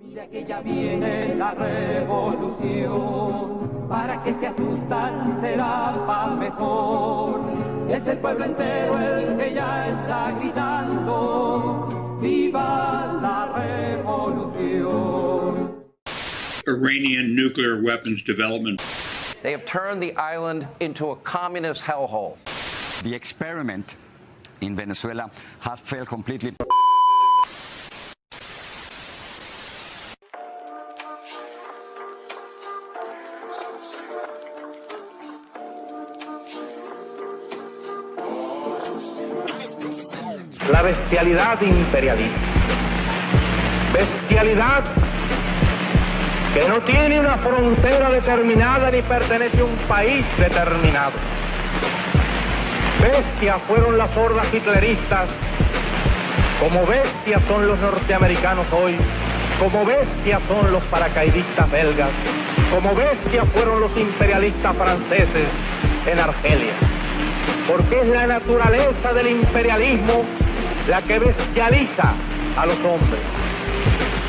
Mira que ya viene la revolución, para que se asustan será pa' mejor. Es el pueblo entero el que ya está gritando, ¡viva la revolución! Iranian nuclear weapons development. They have turned the island into a communist hellhole. The experiment in Venezuela has failed completely. La bestialidad imperialista. Bestialidad que no tiene una frontera determinada ni pertenece a un país determinado. Bestias fueron las hordas hitleristas, como bestias son los norteamericanos hoy, como bestias son los paracaidistas belgas, como bestias fueron los imperialistas franceses en Argelia. Porque es la naturaleza del imperialismo la que bestializa a los hombres,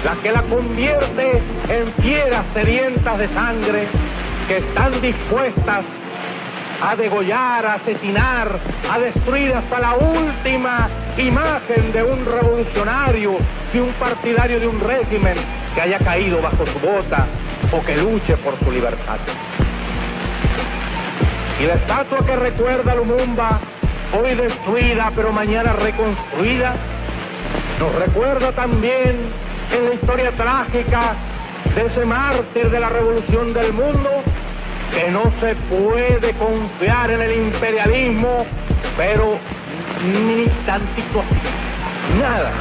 la que la convierte en fieras sedientas de sangre que están dispuestas a degollar, a asesinar, a destruir hasta la última imagen de un revolucionario, de un partidario de un régimen que haya caído bajo su bota o que luche por su libertad. Y la estatua que recuerda a Lumumba, hoy destruida pero mañana reconstruida, nos recuerda también en la historia trágica de ese mártir de la revolución del mundo, que no se puede confiar en el imperialismo, pero ni tantito así, nada.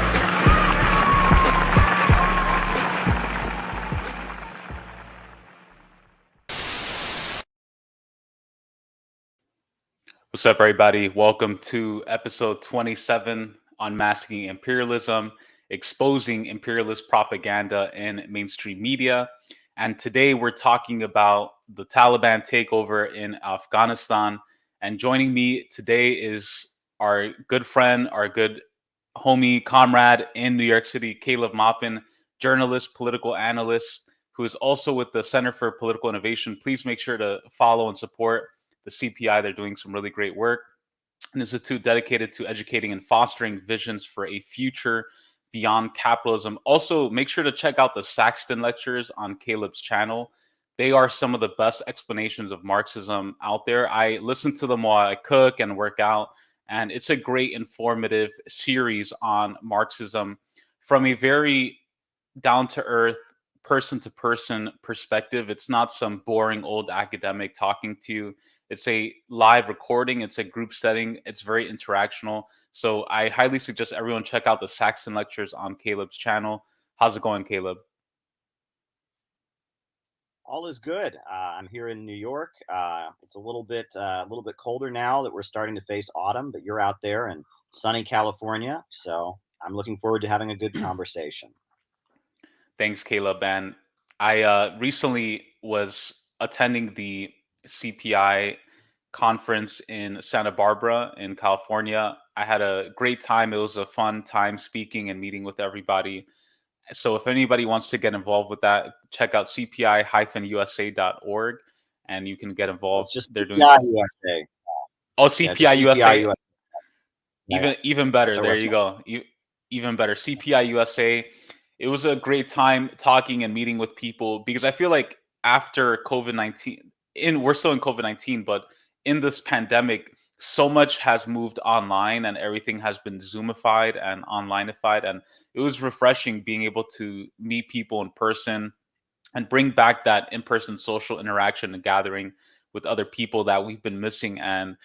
What's up, everybody? Welcome to episode 27, Unmasking Imperialism, exposing imperialist propaganda in mainstream media. And today we're talking about the Taliban takeover in Afghanistan. And joining me today is our good friend, our good homie, comrade in New York City, Caleb Maupin, journalist, political analyst, who is also with the Center for Political Innovation. Please make sure to follow and support the CPI. They're doing some really great work. An institute dedicated to educating and fostering visions for a future beyond capitalism. Also, make sure to check out the Saxton lectures on Caleb's channel. They are some of the best explanations of Marxism out there. I listen to them while I cook and work out, and it's a great informative series on Marxism from a very down-to-earth, person-to-person perspective. It's not some boring old academic talking to you. It's a live recording. It's a group setting. It's very interactional. So I highly suggest everyone check out the Saxton lectures on Caleb's channel. How's it going, Caleb? All is good. I'm here in New York. It's a little bit colder now that we're starting to face autumn, but you're out there in sunny California. So I'm looking forward to having a good conversation. Thanks, Caleb. And I recently was attending the CPI conference in Santa Barbara in California. I had a great time. It was a fun time speaking and meeting with everybody. So if anybody wants to get involved with that, check out cpi-usa.org and you can get involved. It's just They're doing USA. Oh, CPI USA. Even better. That's There website. you go. Even better. CPI USA. It was a great time talking and meeting with people because I feel like after COVID-19, we're still in COVID-19, but in this pandemic, so much has moved online and everything has been Zoomified and onlineified. And it was refreshing being able to meet people in person and bring back that in-person social interaction and gathering with other people that we've been missing. And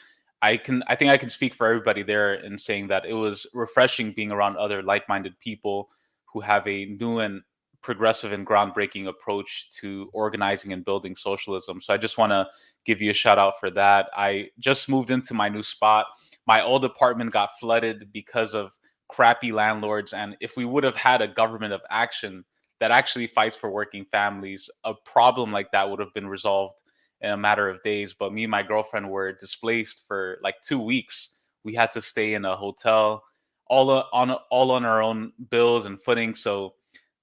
I think I can speak for everybody there in saying that it was refreshing being around other like-minded people who have a new and progressive and groundbreaking approach to organizing and building socialism. So I just want to give you a shout out for that. I just moved into my new spot. My old apartment got flooded because of crappy landlords. And if we would have had a government of action that actually fights for working families, a problem like that would have been resolved in a matter of days. But me and my girlfriend were displaced for like 2 weeks. We had to stay in a hotel all on our own bills and footing. So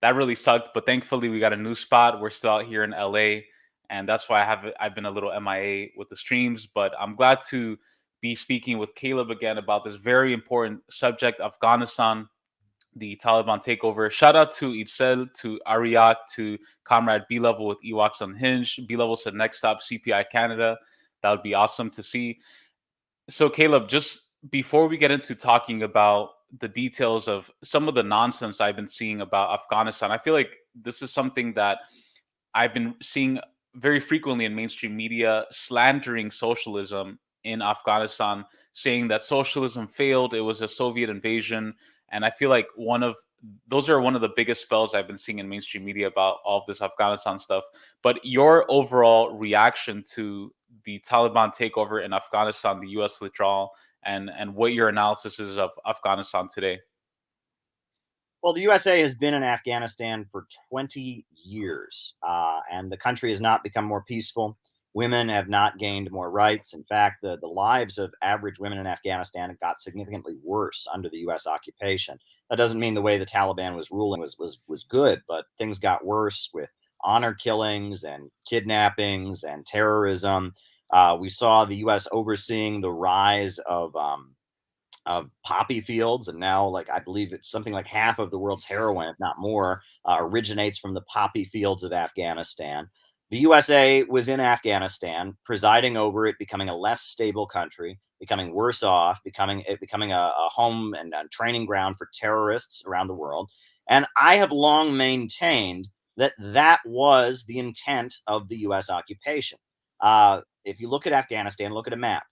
that really sucked. But thankfully, we got a new spot. We're still out here in LA, and that's why I've been a little MIA with the streams. But I'm glad to be speaking with Caleb again about this very important subject, Afghanistan, the Taliban takeover. Shout out to Itzel, to Ariak, to Comrade B Level with Ewoks Unhinged. B Level said next stop CPI Canada. That would be awesome to see. So Caleb, just before we get into talking about the details of some of the nonsense I've been seeing about Afghanistan, I feel like this is something that I've been seeing very frequently in mainstream media, slandering socialism in Afghanistan, saying that socialism failed, it was a Soviet invasion. And I feel like those are one of the biggest spells I've been seeing in mainstream media about all of this Afghanistan stuff. But your overall reaction to the Taliban takeover in Afghanistan, the US withdrawal, and what your analysis is of Afghanistan today. Well, the USA has been in Afghanistan for 20 years, and the country has not become more peaceful. Women have not gained more rights. In fact, the lives of average women in Afghanistan got significantly worse under the U.S. occupation. That doesn't mean the way the Taliban was ruling was good, but things got worse with honor killings and kidnappings and terrorism. We saw the U.S. overseeing the rise of poppy fields, and now, like, I believe it's something like half of the world's heroin, if not more, originates from the poppy fields of Afghanistan. The USA was in Afghanistan, presiding over it, becoming a less stable country, becoming worse off, becoming a home and a training ground for terrorists around the world. And I have long maintained that that was the intent of the U.S. occupation. If you look at Afghanistan, look at a map.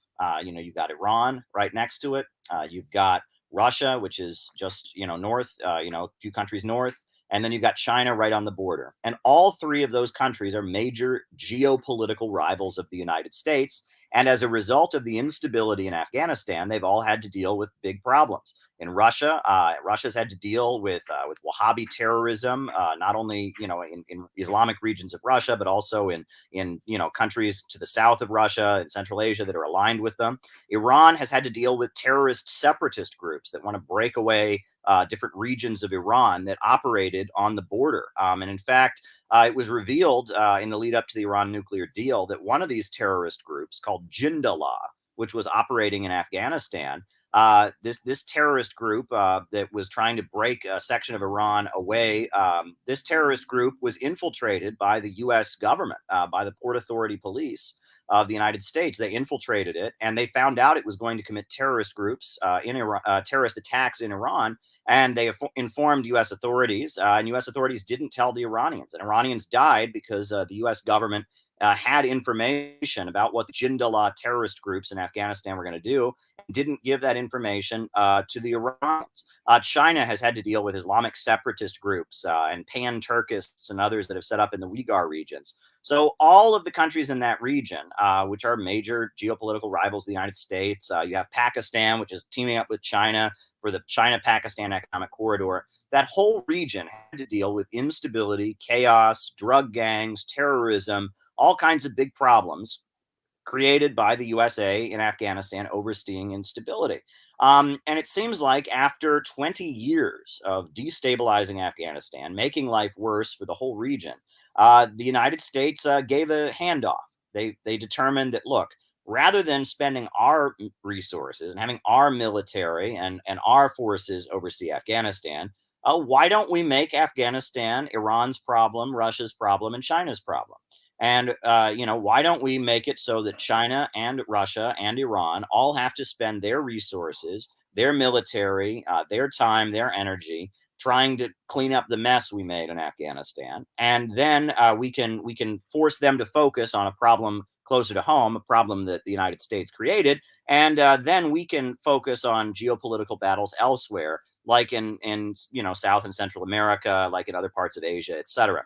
You've got Iran right next to it. You've got Russia, which is just, north, a few countries north. And then you've got China right on the border. And all three of those countries are major geopolitical rivals of the United States. And as a result of the instability in Afghanistan, they've all had to deal with big problems. In Russia, Russia's had to deal with Wahhabi terrorism, not only in Islamic regions of Russia, but also in countries to the south of Russia and Central Asia that are aligned with them. Iran has had to deal with terrorist separatist groups that want to break away different regions of Iran that operated on the border. And in fact, it was revealed in the lead up to the Iran nuclear deal that one of these terrorist groups called Jindallah, which was operating in Afghanistan, this terrorist group that was trying to break a section of Iran away, this terrorist group was infiltrated by the U.S. government, by the Port Authority Police of the United States. They infiltrated it, and they found out it was going to commit terrorist terrorist attacks in Iran, and they informed U.S. authorities, and U.S. authorities didn't tell the Iranians, and Iranians died because the U.S. government had information about what the Jindallah terrorist groups in Afghanistan were going to do, and didn't give that information to the Iranians. China has had to deal with Islamic separatist groups and pan-Turkists and others that have set up in the Uyghur regions. So all of the countries in that region, which are major geopolitical rivals of the United States, you have Pakistan, which is teaming up with China for the China-Pakistan Economic Corridor. That whole region had to deal with instability, chaos, drug gangs, terrorism, all kinds of big problems created by the USA in Afghanistan overseeing instability. And it seems like after 20 years of destabilizing Afghanistan, making life worse for the whole region, the United States gave a handoff. They determined that, look, rather than spending our resources and having our military and our forces oversee Afghanistan, why don't we make Afghanistan Iran's problem, Russia's problem, and China's problem? And, why don't we make it so that China and Russia and Iran all have to spend their resources, their military, their time, their energy, trying to clean up the mess we made in Afghanistan. And then we can force them to focus on a problem closer to home, a problem that the United States created. And then we can focus on geopolitical battles elsewhere, like in South and Central America, like in other parts of Asia, et cetera.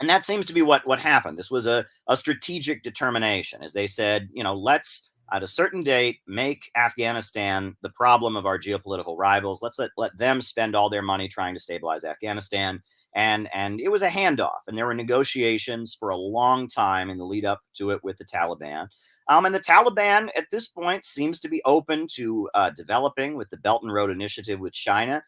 And that seems to be what happened. This was a strategic determination, as they said, let's at a certain date make Afghanistan the problem of our geopolitical rivals. Let's let them spend all their money trying to stabilize Afghanistan. And it was a handoff, and there were negotiations for a long time in the lead up to it with the Taliban. And the Taliban at this point seems to be open to developing with the Belt and Road Initiative with China.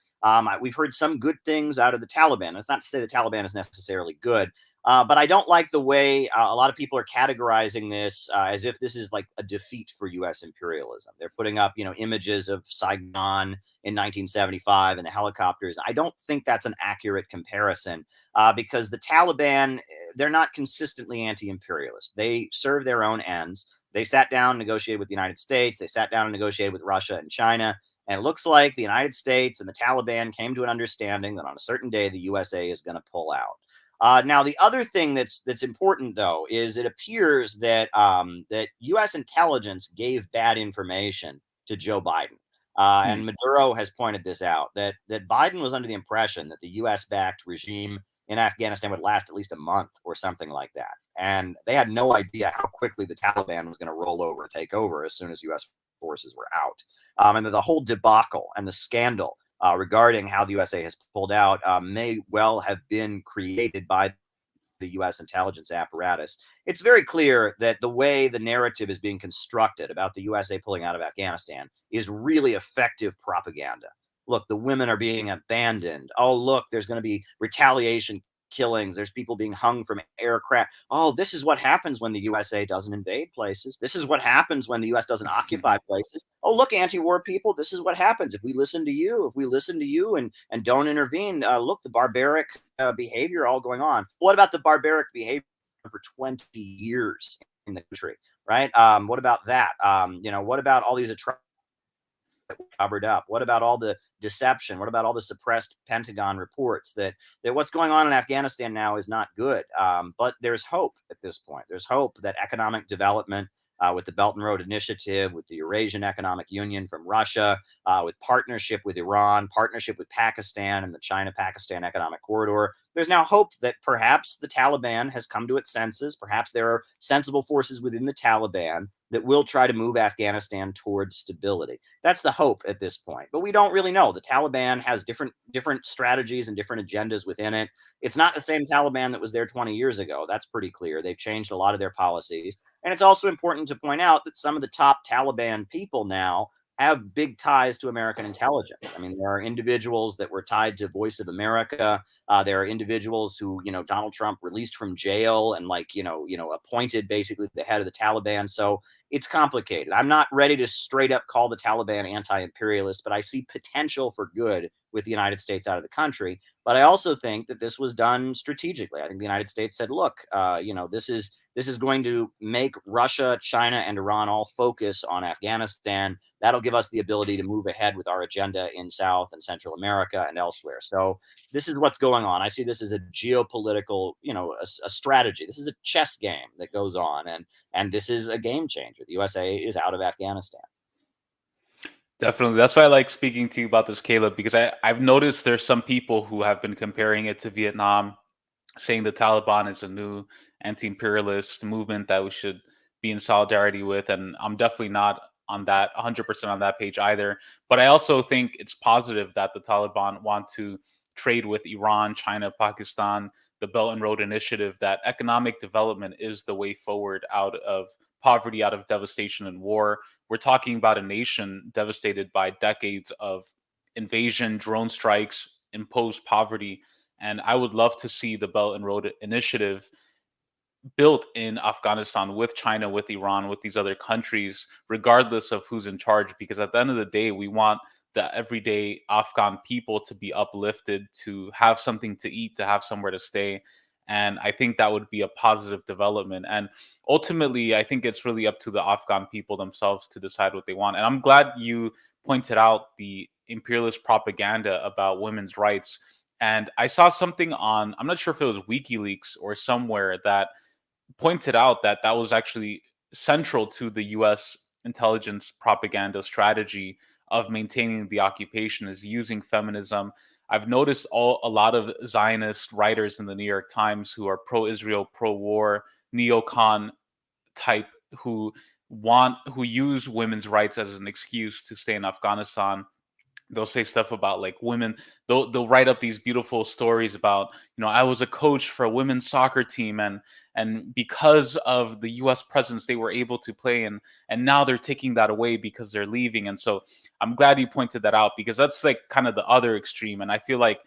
We've heard some good things out of the Taliban. That's not to say the Taliban is necessarily good, but I don't like the way a lot of people are categorizing this as if this is like a defeat for U.S. imperialism. They're putting up, images of Saigon in 1975 and the helicopters. I don't think that's an accurate comparison because the Taliban, they're not consistently anti-imperialist. They serve their own ends. They sat down and negotiated with the United States. They sat down and negotiated with Russia and China. And it looks like the United States and the Taliban came to an understanding that on a certain day, the USA is going to pull out. Now, the other thing that's important, though, is it appears that that U.S. intelligence gave bad information to Joe Biden. And Maduro has pointed this out, that Biden was under the impression that the U.S.-backed regime in Afghanistan would last at least a month or something like that. And they had no idea how quickly the Taliban was going to roll over and take over as soon as U.S. forces were out. And the whole debacle and the scandal regarding how the USA has pulled out may well have been created by the U.S. intelligence apparatus. It's very clear that the way the narrative is being constructed about the USA pulling out of Afghanistan is really effective propaganda. Look, the women are being abandoned. Oh, look, there's going to be retaliation killings. There's people being hung from aircraft. Oh, this is what happens when the USA doesn't invade places. This is what happens when the US doesn't occupy places. Oh, look, anti-war people, this is what happens if we listen to you. If we listen to you and don't intervene, look, the barbaric behavior all going on. What about the barbaric behavior for 20 years in the country, right? What about that? What about all these atrocities that were covered up? What about all the deception? What about all the suppressed Pentagon reports that what's going on in Afghanistan now is not good? But there's hope at this point. There's hope that economic development with the Belt and Road Initiative, with the Eurasian Economic Union from Russia, with partnership with Iran, partnership with Pakistan and the China-Pakistan Economic Corridor. There's now hope that perhaps the Taliban has come to its senses. Perhaps there are sensible forces within the Taliban that will try to move Afghanistan towards stability. That's the hope at this point. But we don't really know. The Taliban has different strategies and different agendas within it. It's not the same Taliban that was there 20 years ago. That's pretty clear. They've changed a lot of their policies. And it's also important to point out that some of the top Taliban people now have big ties to American intelligence. I mean, there are individuals that were tied to Voice of America. There are individuals who, Donald Trump released from jail and appointed basically the head of the Taliban. So it's complicated. I'm not ready to straight up call the Taliban anti-imperialist, but I see potential for good with the United States out of the country. But I also think that this was done strategically. I think the United States said, look, this is going to make Russia, China, and Iran all focus on Afghanistan. That'll give us the ability to move ahead with our agenda in South and Central America and elsewhere. So this is what's going on. I see this as a geopolitical, a strategy. This is a chess game that goes on, and this is a game changer. The USA is out of Afghanistan. Definitely. That's why I like speaking to you about this, Caleb, because I've noticed there's some people who have been comparing it to Vietnam, saying the Taliban is a new anti-imperialist movement that we should be in solidarity with. And I'm definitely not on that 100% on that page either. But I also think it's positive that the Taliban want to trade with Iran, China, Pakistan, the Belt and Road Initiative, that economic development is the way forward out of poverty, out of devastation and war. We're talking about a nation devastated by decades of invasion, drone strikes, imposed poverty. And I would love to see the Belt and Road Initiative built in Afghanistan with China, with Iran, with these other countries, regardless of who's in charge. Because at the end of the day, we want the everyday Afghan people to be uplifted, to have something to eat, to have somewhere to stay. And I think that would be a positive development. And ultimately, I think it's really up to the Afghan people themselves to decide what they want. And I'm glad you pointed out the imperialist propaganda about women's rights. And I saw something on, I'm not sure if it was WikiLeaks or somewhere, that pointed out that that was actually central to the US intelligence propaganda strategy of maintaining the occupation, is using feminism. I've noticed a lot of Zionist writers in the New York Times who are pro-Israel, pro-war, neocon type, who use women's rights as an excuse to stay in Afghanistan. they'll say stuff about like women. They'll write up these beautiful stories about, I was a coach for a women's soccer team, and because of the U.S. presence, they were able to play, and now they're taking that away because they're leaving. And so I'm glad you pointed that out, because that's like kind of the other extreme. And I feel like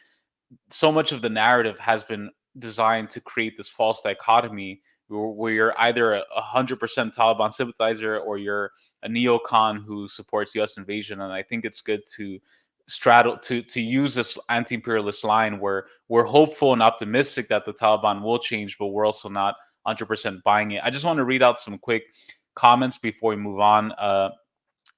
so much of the narrative has been designed to create this false dichotomy where you're either a 100% Taliban sympathizer or you're a neocon who supports U.S. invasion. And I think it's good to straddle to use this anti-imperialist line where we're hopeful and optimistic that the Taliban will change, but we're also not 100% buying it. I just want to read out some quick comments before we move on.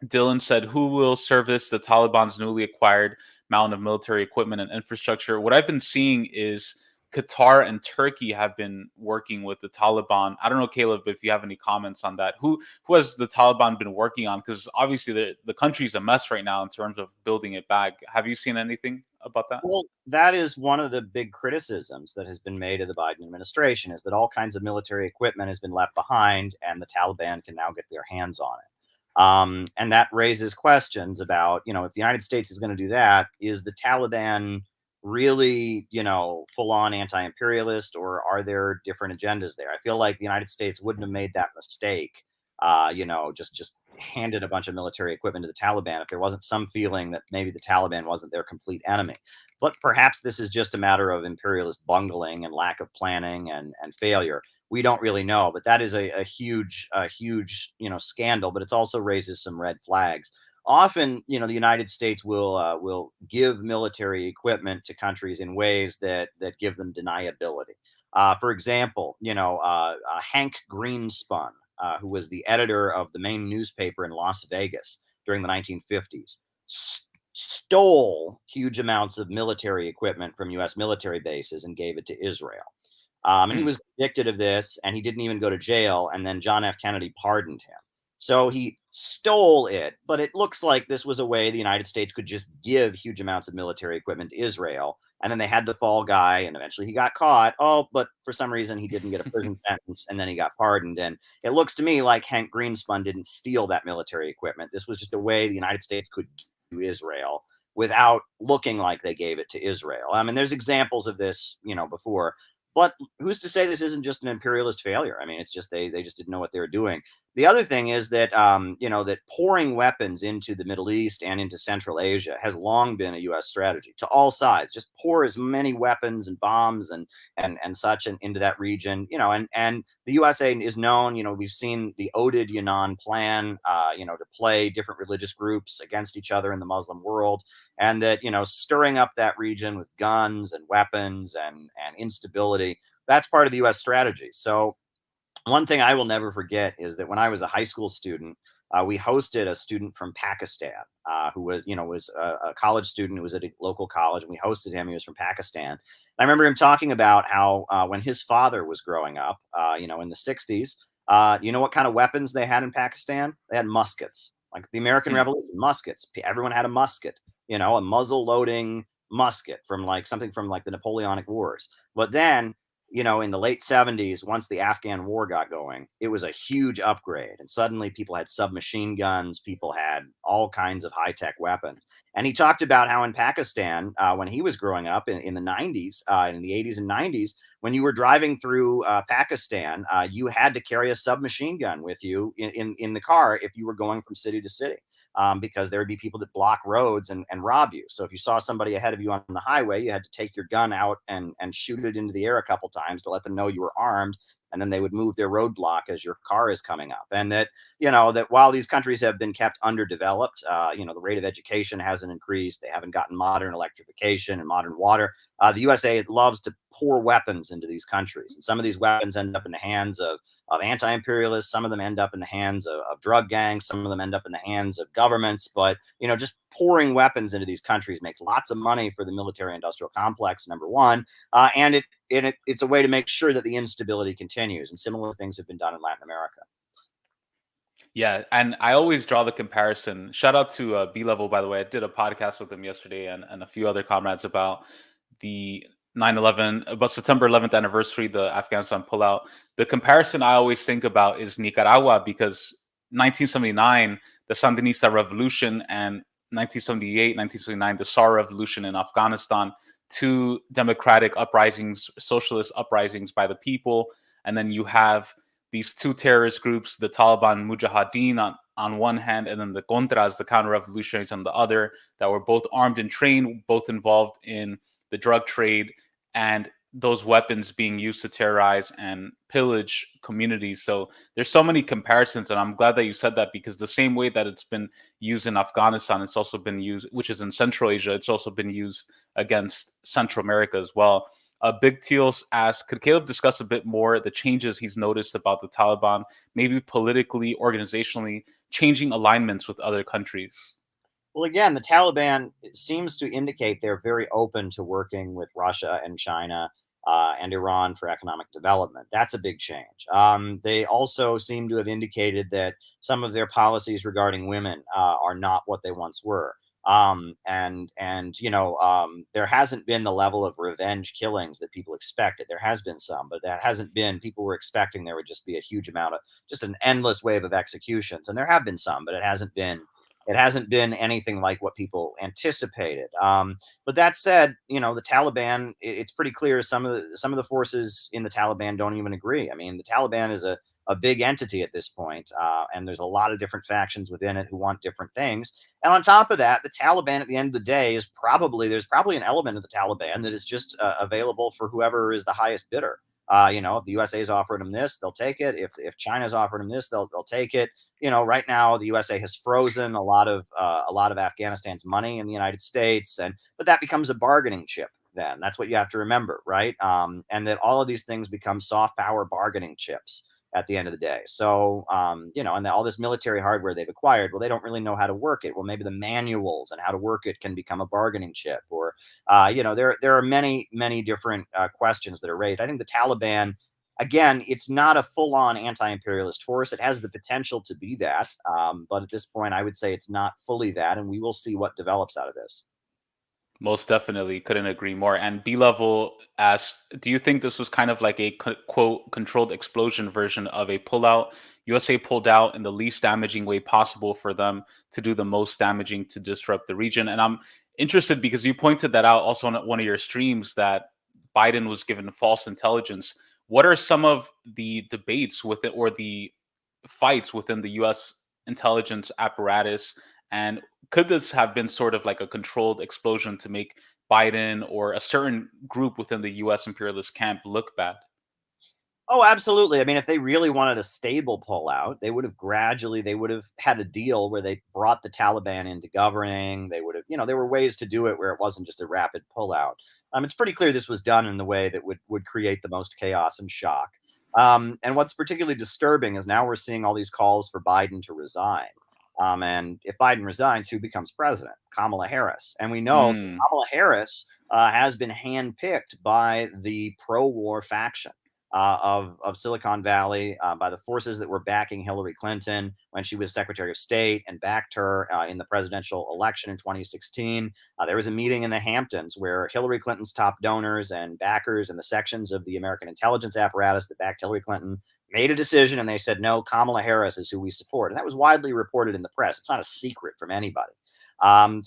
Dylan said, "Who will service the Taliban's newly acquired mountain of military equipment and infrastructure?" What I've been seeing is Qatar and Turkey have been working with the Taliban. I don't know, Caleb, if you have any comments on that. Who has the Taliban been working on? Because obviously the country's a mess right now in terms of building it back. Have you seen anything about that? Well, that is one of the big criticisms that has been made of the Biden administration, is that all kinds of military equipment has been left behind and the Taliban can now get their hands on it. And that raises questions about, if the United States is going to do that, is the Taliban really, full on anti-imperialist, or are there different agendas there? I feel like the United States wouldn't have made that mistake, just handed a bunch of military equipment to the Taliban if there wasn't some feeling that maybe the Taliban wasn't their complete enemy. But perhaps this is just a matter of imperialist bungling and lack of planning and failure. We don't really know, but that is a huge, scandal. But it also raises some red flags. Often, the United States will give military equipment to countries in ways that give them deniability. For example, Hank Greenspun, who was the editor of the main newspaper in Las Vegas during the 1950s, stole huge amounts of military equipment from U.S. military bases and gave it to Israel. And he was convicted of this, and he didn't even go to jail. And then John F. Kennedy pardoned him. So he stole it, but it looks like this was a way the United States could just give huge amounts of military equipment to Israel. And then they had the fall guy, and eventually he got caught. Oh, but for some reason he didn't get a prison sentence, and then he got pardoned. And it looks to me like Hank Greenspun didn't steal that military equipment. This was just a way the United States could give to Israel without looking like they gave it to Israel. I mean, there's examples of this, before. But who's to say this isn't just an imperialist failure? I mean, it's just they just didn't know what they were doing. The other thing is that that pouring weapons into the Middle East and into Central Asia has long been a U.S. strategy to all sides. Just pour as many weapons and bombs and such into that region. And the USA is known. We've seen the Oded Yanan plan. To play different religious groups against each other in the Muslim world. And that, stirring up that region with guns and weapons and instability, that's part of the U.S. strategy. So one thing I will never forget is that when I was a high school student, we hosted a student from Pakistan who was a college student who was at a local college, and we hosted him. He was from Pakistan. And I remember him talking about how when his father was growing up, in the 60s, what kind of weapons they had in Pakistan? They had muskets. Like the American Revolution, muskets. Everyone had a musket. A muzzle loading musket from something from the Napoleonic Wars. But then, in the late 70s, once the Afghan war got going, it was a huge upgrade. And suddenly people had submachine guns. People had all kinds of high-tech weapons. And he talked about how in Pakistan, when he was growing up in the 90s, in the 80s and 90s, when you were driving through Pakistan, you had to carry a submachine gun with you in the car if you were going from city to city. Because there would be people that block roads and rob you. So if you saw somebody ahead of you on the highway, you had to take your gun out and shoot it into the air a couple times to let them know you were armed. And then they would move their roadblock as your car is coming up. And that, that while these countries have been kept underdeveloped, the rate of education hasn't increased. They haven't gotten modern electrification and modern water. The USA loves to pour weapons into these countries. And some of these weapons end up in the hands of anti-imperialists. Some of them end up in the hands of drug gangs. Some of them end up in the hands of governments. But, just pouring weapons into these countries makes lots of money for the military industrial complex, number one. And it's a way to make sure that the instability continues. And similar things have been done in Latin America. Yeah, and I always draw the comparison. Shout out to B-Level, by the way. I did a podcast with him yesterday and a few other comrades about the 9/11, about September 11th anniversary, the Afghanistan pullout. The comparison I always think about is Nicaragua, because 1979, the Sandinista revolution, and 1978, 1979, the SAR revolution in Afghanistan, to democratic uprisings, socialist uprisings by the people. And then you have these two terrorist groups, the Taliban Mujahideen on one hand, and then the Contras, the counter-revolutionaries, on the other, that were both armed and trained, both involved in the drug trade, and those weapons being used to terrorize and pillage communities. So there's so many comparisons, and I'm glad that you said that, because the same way that it's been used in Afghanistan, it's also been used, which is in Central Asia, it's also been used against Central America as well. Big Teals asks, could Caleb discuss a bit more the changes he's noticed about the Taliban, maybe politically, organizationally, changing alignments with other countries? Well, again, the Taliban seems to indicate they're very open to working with Russia and China and Iran for economic development. That's a big change. They also seem to have indicated that some of their policies regarding women are not what they once were. There hasn't been the level of revenge killings that people expected. There has been some, but that hasn't been, people were expecting there would just be a huge amount of, just an endless wave of executions. And there have been some, but it hasn't been anything like what people anticipated. But that said, the Taliban, it's pretty clear some of the forces in the Taliban don't even agree. I mean, the Taliban is a big entity at this point, and there's a lot of different factions within it who want different things. And on top of that, the Taliban at the end of the day there's probably an element of the Taliban that is just available for whoever is the highest bidder. If the USA's offered them this, they'll take it. If China's offered them this, they'll take it. Right now the USA has frozen a lot of Afghanistan's money in the United States, but that becomes a bargaining chip. Then that's what you have to remember, right? And that all of these things become soft power bargaining chips at the end of the day. So, and all this military hardware they've acquired, well, they don't really know how to work it. Well, maybe the manuals and how to work it can become a bargaining chip, or, there are many, many different questions that are raised. I think the Taliban, again, it's not a full-on anti-imperialist force. It has the potential to be that, but at this point, I would say it's not fully that, and we will see what develops out of this. Most definitely, couldn't agree more. And B-Level asks, do you think this was kind of like a quote controlled explosion version of a pullout? USA pulled out in the least damaging way possible for them to do the most damaging to disrupt the region. And I'm interested because you pointed that out also on one of your streams, that Biden was given false intelligence. What are some of the debates with it, or the fights within the US intelligence apparatus? And could this have been sort of like a controlled explosion to make Biden or a certain group within the US imperialist camp look bad? Oh, absolutely. I mean, if they really wanted a stable pullout, they would have had a deal where they brought the Taliban into governing. They would have, there were ways to do it where it wasn't just a rapid pullout. It's pretty clear this was done in the way that would create the most chaos and shock. And what's particularly disturbing is now we're seeing all these calls for Biden to resign. And if Biden resigns, who becomes president? Kamala Harris. And we know that Kamala Harris has been handpicked by the pro-war faction of Silicon Valley, by the forces that were backing Hillary Clinton when she was Secretary of State and backed her in the presidential election in 2016. There was a meeting in the Hamptons where Hillary Clinton's top donors and backers and the sections of the American intelligence apparatus that backed Hillary Clinton made a decision, and they said, no, Kamala Harris is who we support. And that was widely reported in the press. It's not a secret from anybody. And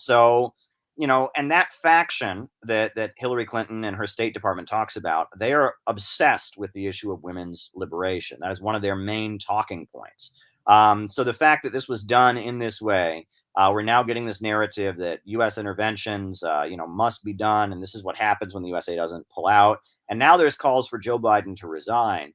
that faction that Hillary Clinton and her State Department talks about, they are obsessed with the issue of women's liberation. That is one of their main talking points. So the fact that this was done in this way, we're now getting this narrative that U.S. interventions, must be done, and this is what happens when the USA doesn't pull out. And now there's calls for Joe Biden to resign.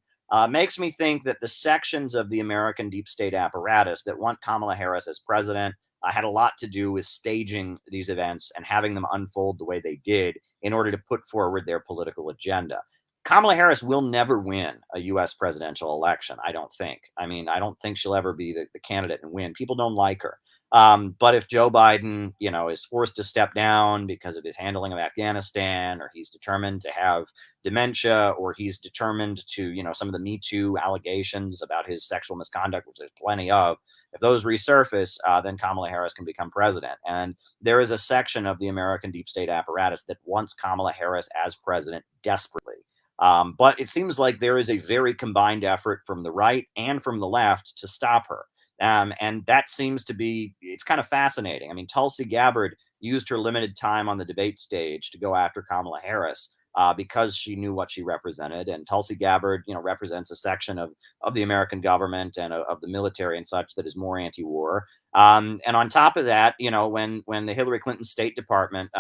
Makes me think that the sections of the American deep state apparatus that want Kamala Harris as president had a lot to do with staging these events and having them unfold the way they did in order to put forward their political agenda. Kamala Harris will never win a U.S. presidential election, I don't think. I mean, I don't think she'll ever be the candidate and win. People don't like her. But if Joe Biden, is forced to step down because of his handling of Afghanistan, or he's determined to have dementia, or he's determined to, some of the Me Too allegations about his sexual misconduct, which there's plenty of, if those resurface, then Kamala Harris can become president. And there is a section of the American deep state apparatus that wants Kamala Harris as president desperately. But it seems like there is a very combined effort from the right and from the left to stop her. And that seems to be, it's kind of fascinating. I mean, Tulsi Gabbard used her limited time on the debate stage to go after Kamala Harris because she knew what she represented. And Tulsi Gabbard, represents a section of the American government and of the military and such that is more anti-war. And on top of that, when the Hillary Clinton State Department,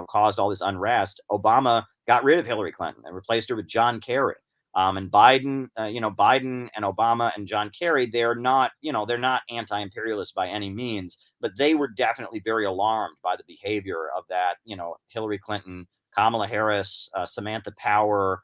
caused all this unrest, Obama got rid of Hillary Clinton and replaced her with John Kerry. And Biden, Biden and Obama and John Kerry, they're not anti-imperialist by any means, but they were definitely very alarmed by the behavior of that, Hillary Clinton, Kamala Harris, Samantha Power,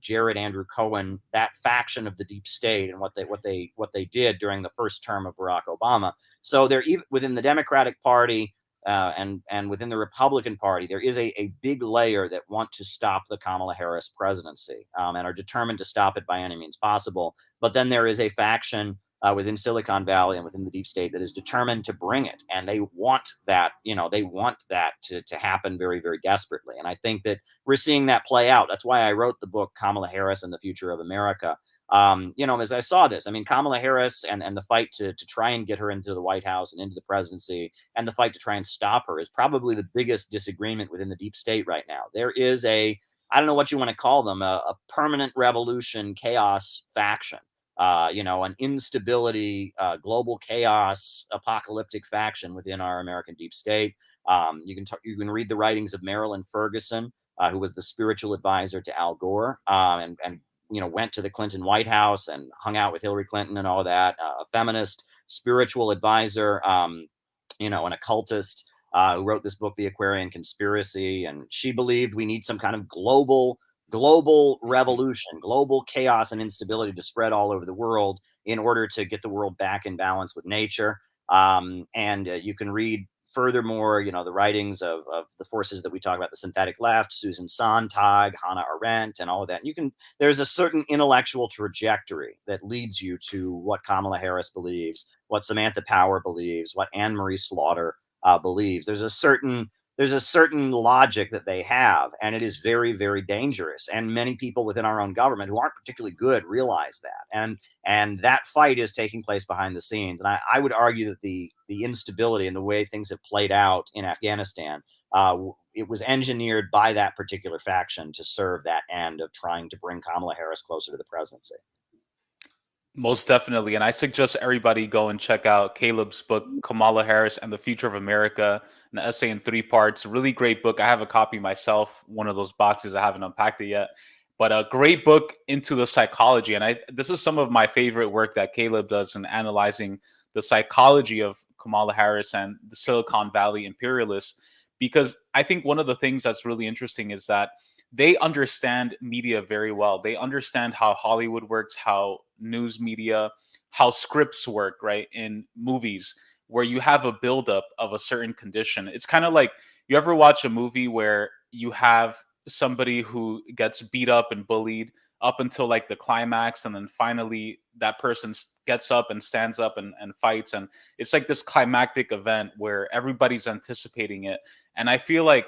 Jared Andrew Cohen, that faction of the deep state, and what they did during the first term of Barack Obama. So they're even within the Democratic Party. And within the Republican Party, there is a big layer that want to stop the Kamala Harris presidency and are determined to stop it by any means possible. But then there is a faction within Silicon Valley and within the deep state that is determined to bring it. And they want that, to happen very, very desperately. And I think that we're seeing that play out. That's why I wrote the book, Kamala Harris and the Future of America. As I saw this, I mean, Kamala Harris and the fight to try and get her into the White House and into the presidency, and the fight to try and stop her, is probably the biggest disagreement within the deep state right now. There is I don't know what you want to call them, a permanent revolution, chaos faction, an instability, global chaos, apocalyptic faction within our American deep state. You can read the writings of Marilyn Ferguson, who was the spiritual advisor to Al Gore, and went to the Clinton White House and hung out with Hillary Clinton and all that, a feminist spiritual advisor, an occultist who wrote this book, The Aquarian Conspiracy. And she believed we need some kind of global revolution, global chaos and instability to spread all over the world in order to get the world back in balance with nature. You can read furthermore, the writings of the forces that we talk about, the synthetic left, Susan Sontag, Hannah Arendt, and all of that. And there's a certain intellectual trajectory that leads you to what Kamala Harris believes, what Samantha Power believes, what Anne Marie Slaughter believes. There's a certain logic that they have, and it is very, very dangerous. And many people within our own government who aren't particularly good realize that. And that fight is taking place behind the scenes. And I would argue that the instability and the way things have played out in Afghanistan, it was engineered by that particular faction to serve that end of trying to bring Kamala Harris closer to the presidency. Most definitely. And I suggest everybody go and check out Caleb's book, Kamala Harris and the Future of America, an essay in 3 parts. Really great book. I have a copy myself, one of those boxes. I haven't unpacked it yet. But a great book into the psychology. And this is some of my favorite work that Caleb does in analyzing the psychology of Kamala Harris and the Silicon Valley imperialists. Because I think one of the things that's really interesting is that they understand media very well. They understand how Hollywood works, how news media, how scripts work, right? In movies, where you have a buildup of a certain condition. It's kind of like, you ever watch a movie where you have somebody who gets beat up and bullied up until like the climax, and then finally that person gets up and stands up and fights. And it's like this climactic event where everybody's anticipating it. And I feel like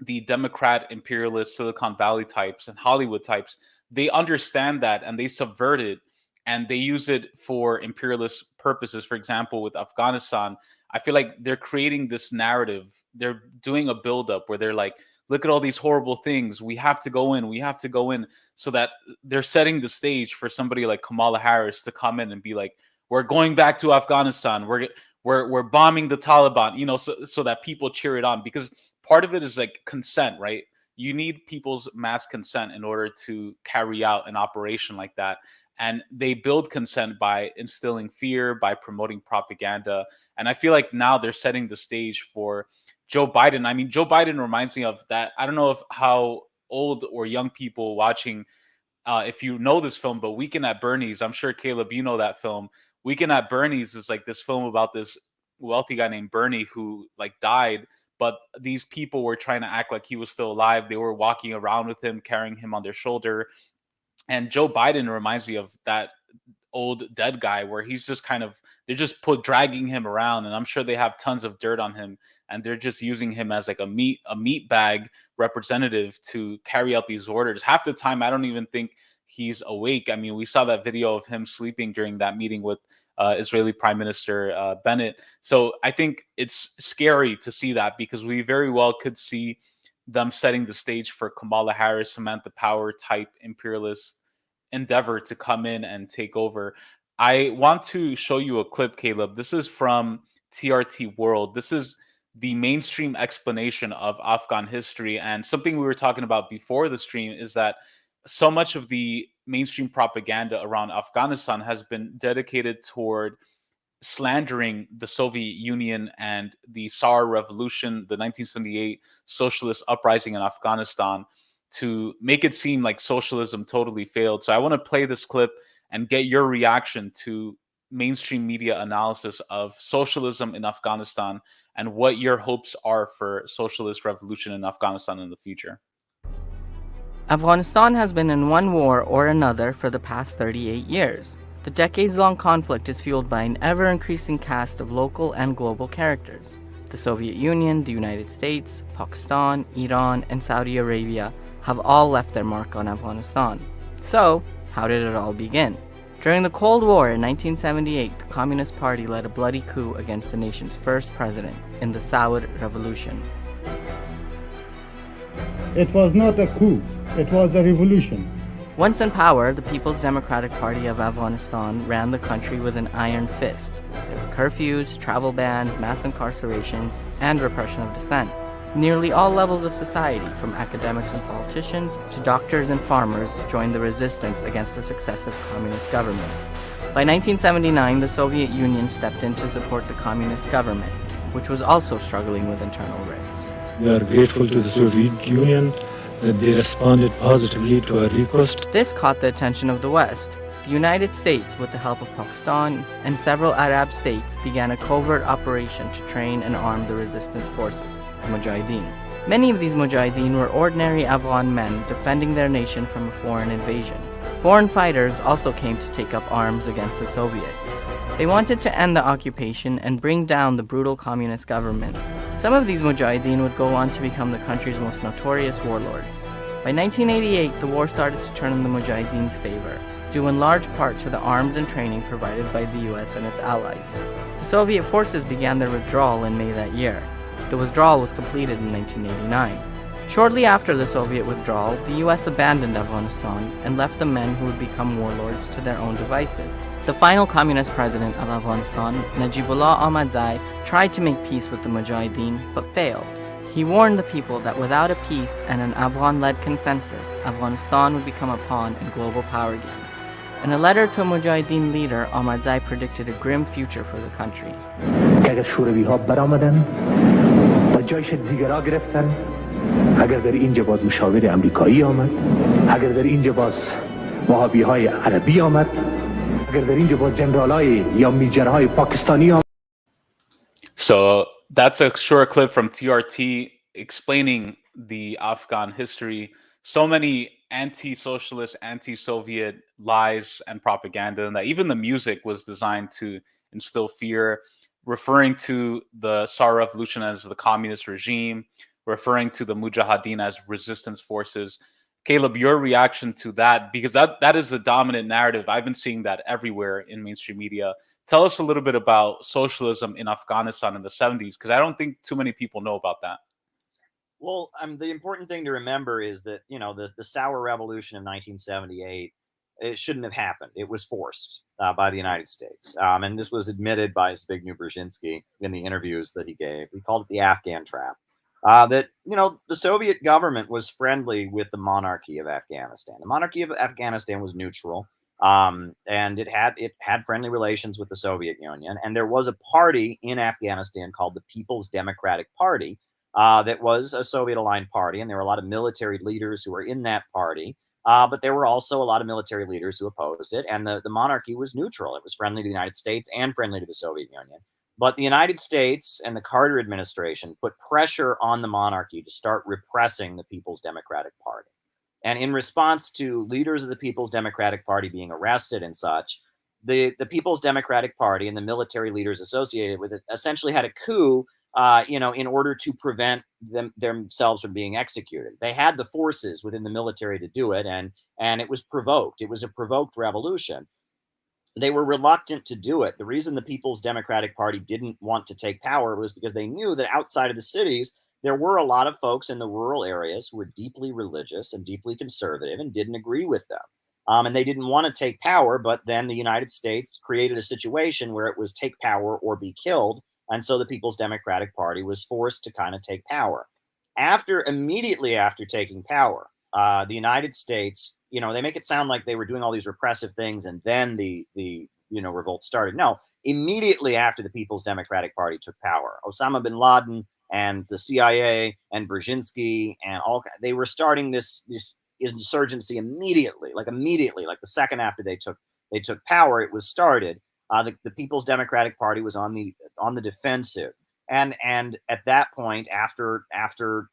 the Democrat, imperialist, Silicon Valley types and Hollywood types, they understand that and they subvert it and they use it for imperialist purposes. For example, with Afghanistan, I feel like they're creating this narrative. They're doing a buildup where they're like, look at all these horrible things. We have to go in. We have to go in. So that they're setting the stage for somebody like Kamala Harris to come in and be like, we're going back to Afghanistan. We're bombing the Taliban, so that people cheer it on, because part of it is like consent, right? You need people's mass consent in order to carry out an operation like that. And they build consent by instilling fear, by promoting propaganda. And I feel like now they're setting the stage for Joe Biden. I mean, Joe Biden reminds me of that. I don't know how old or young people watching, if you know this film, but Weekend at Bernie's, I'm sure, Caleb, you know that film. Weekend at Bernie's is like this film about this wealthy guy named Bernie who like died, but these people were trying to act like he was still alive. They were walking around with him, carrying him on their shoulder. And Joe Biden reminds me of that old dead guy where he's just they're just dragging him around, and I'm sure they have tons of dirt on him, and they're just using him as like a meat bag representative to carry out these orders. Half the time, I don't even think he's awake. I mean, we saw that video of him sleeping during that meeting with Israeli Prime Minister Bennett. So I think it's scary to see that, because we very well could see them setting the stage for Kamala Harris, Samantha Power type imperialist endeavor to come in and take over. I want to show you a clip, Caleb. This is from TRT World. This is the mainstream explanation of Afghan history. And something we were talking about before the stream is that so much of the mainstream propaganda around Afghanistan has been dedicated toward slandering the Soviet Union and the SAR revolution, the 1978 socialist uprising in Afghanistan, to make it seem like socialism totally failed. So I want to play this clip and get your reaction to mainstream media analysis of socialism in Afghanistan and what your hopes are for socialist revolution in Afghanistan in the future. Afghanistan has been in one war or another for the past 38 years. The decades-long conflict is fueled by an ever-increasing cast of local and global characters. The Soviet Union, the United States, Pakistan, Iran, and Saudi Arabia have all left their mark on Afghanistan. So, how did it all begin? During the Cold War in 1978, the Communist Party led a bloody coup against the nation's first president in the Saud Revolution. It was not a coup, it was a revolution. Once in power, the People's Democratic Party of Afghanistan ran the country with an iron fist. There were curfews, travel bans, mass incarceration, and repression of dissent. Nearly all levels of society, from academics and politicians to doctors and farmers, joined the resistance against the successive communist governments. By 1979, the Soviet Union stepped in to support the communist government, which was also struggling with internal rifts. We are grateful to the Soviet Union that they responded positively to our request. This caught the attention of the West. The United States, with the help of Pakistan and several Arab states, began a covert operation to train and arm the resistance forces, the Mujahideen. Many of these Mujahideen were ordinary Afghan men defending their nation from a foreign invasion. Foreign fighters also came to take up arms against the Soviets. They wanted to end the occupation and bring down the brutal communist government. Some of these Mujahideen would go on to become the country's most notorious warlords. By 1988, the war started to turn in the Mujahideen's favor, due in large part to the arms and training provided by the US and its allies. The Soviet forces began their withdrawal in May that year. The withdrawal was completed in 1989. Shortly after the Soviet withdrawal, the US abandoned Afghanistan and left the men who would become warlords to their own devices. The final communist president of Afghanistan, Najibullah Ahmadzai, tried to make peace with the Mujahideen, but failed. He warned the people that without a peace and an Afghan-led consensus, Afghanistan would become a pawn in global power games. In a letter to a Mujahideen leader, Ahmadzai predicted a grim future for the country. اگر در اینجا باز مشاور امریکایی آمد اگر در اینجا باز وهابی‌های عربی آمد اگر در اینجا باز جنرالای یا میجرهای پاکستانی آمد. So that's a short clip from TRT explaining the Afghan history. So many anti-socialist, anti-Soviet lies and propaganda, and that even the music was designed to instill fear, referring to the SAR revolution as the communist regime, referring to the Mujahideen as resistance forces. Caleb, your reaction to that, because that is the dominant narrative. I've been seeing that everywhere in mainstream media. Tell us a little bit about socialism in Afghanistan in the 70s, because I don't think too many people know about that. Well, the important thing to remember is that, you know, the Sour Revolution of 1978, it shouldn't have happened. It was forced by the United States. And this was admitted by Zbigniew Brzezinski in the interviews that he gave. He called it the Afghan trap. That, you know, the Soviet government was friendly with the monarchy of Afghanistan. The monarchy of Afghanistan was neutral, and it had friendly relations with the Soviet Union. And there was a party in Afghanistan called the People's Democratic Party that was a Soviet-aligned party, and there were a lot of military leaders who were in that party. But there were also a lot of military leaders who opposed it, and the monarchy was neutral. It was friendly to the United States and friendly to the Soviet Union. But the United States and the Carter administration put pressure on the monarchy to start repressing the People's Democratic Party. And in response to leaders of the People's Democratic Party being arrested and such, the People's Democratic Party and the military leaders associated with it essentially had a coup, in order to prevent themselves from being executed. They had the forces within the military to do it, and it was provoked. It was a provoked revolution. they were reluctant to do it. The reason the People's Democratic Party didn't want to take power was because they knew that outside of the cities, there were a lot of folks in the rural areas who were deeply religious and deeply conservative and didn't agree with them. And they didn't want to take power, but then the United States created a situation where it was take power or be killed. And so the People's Democratic Party was forced to kind of take power. Immediately after taking power, the United States, they make it sound like they were doing all these repressive things and then the revolt started. No, immediately after the People's Democratic Party took power, Osama bin Laden and the CIA and Brzezinski and they were starting this insurgency immediately, like the second after they took power, it was started. The People's Democratic Party was on the defensive. And at that point, after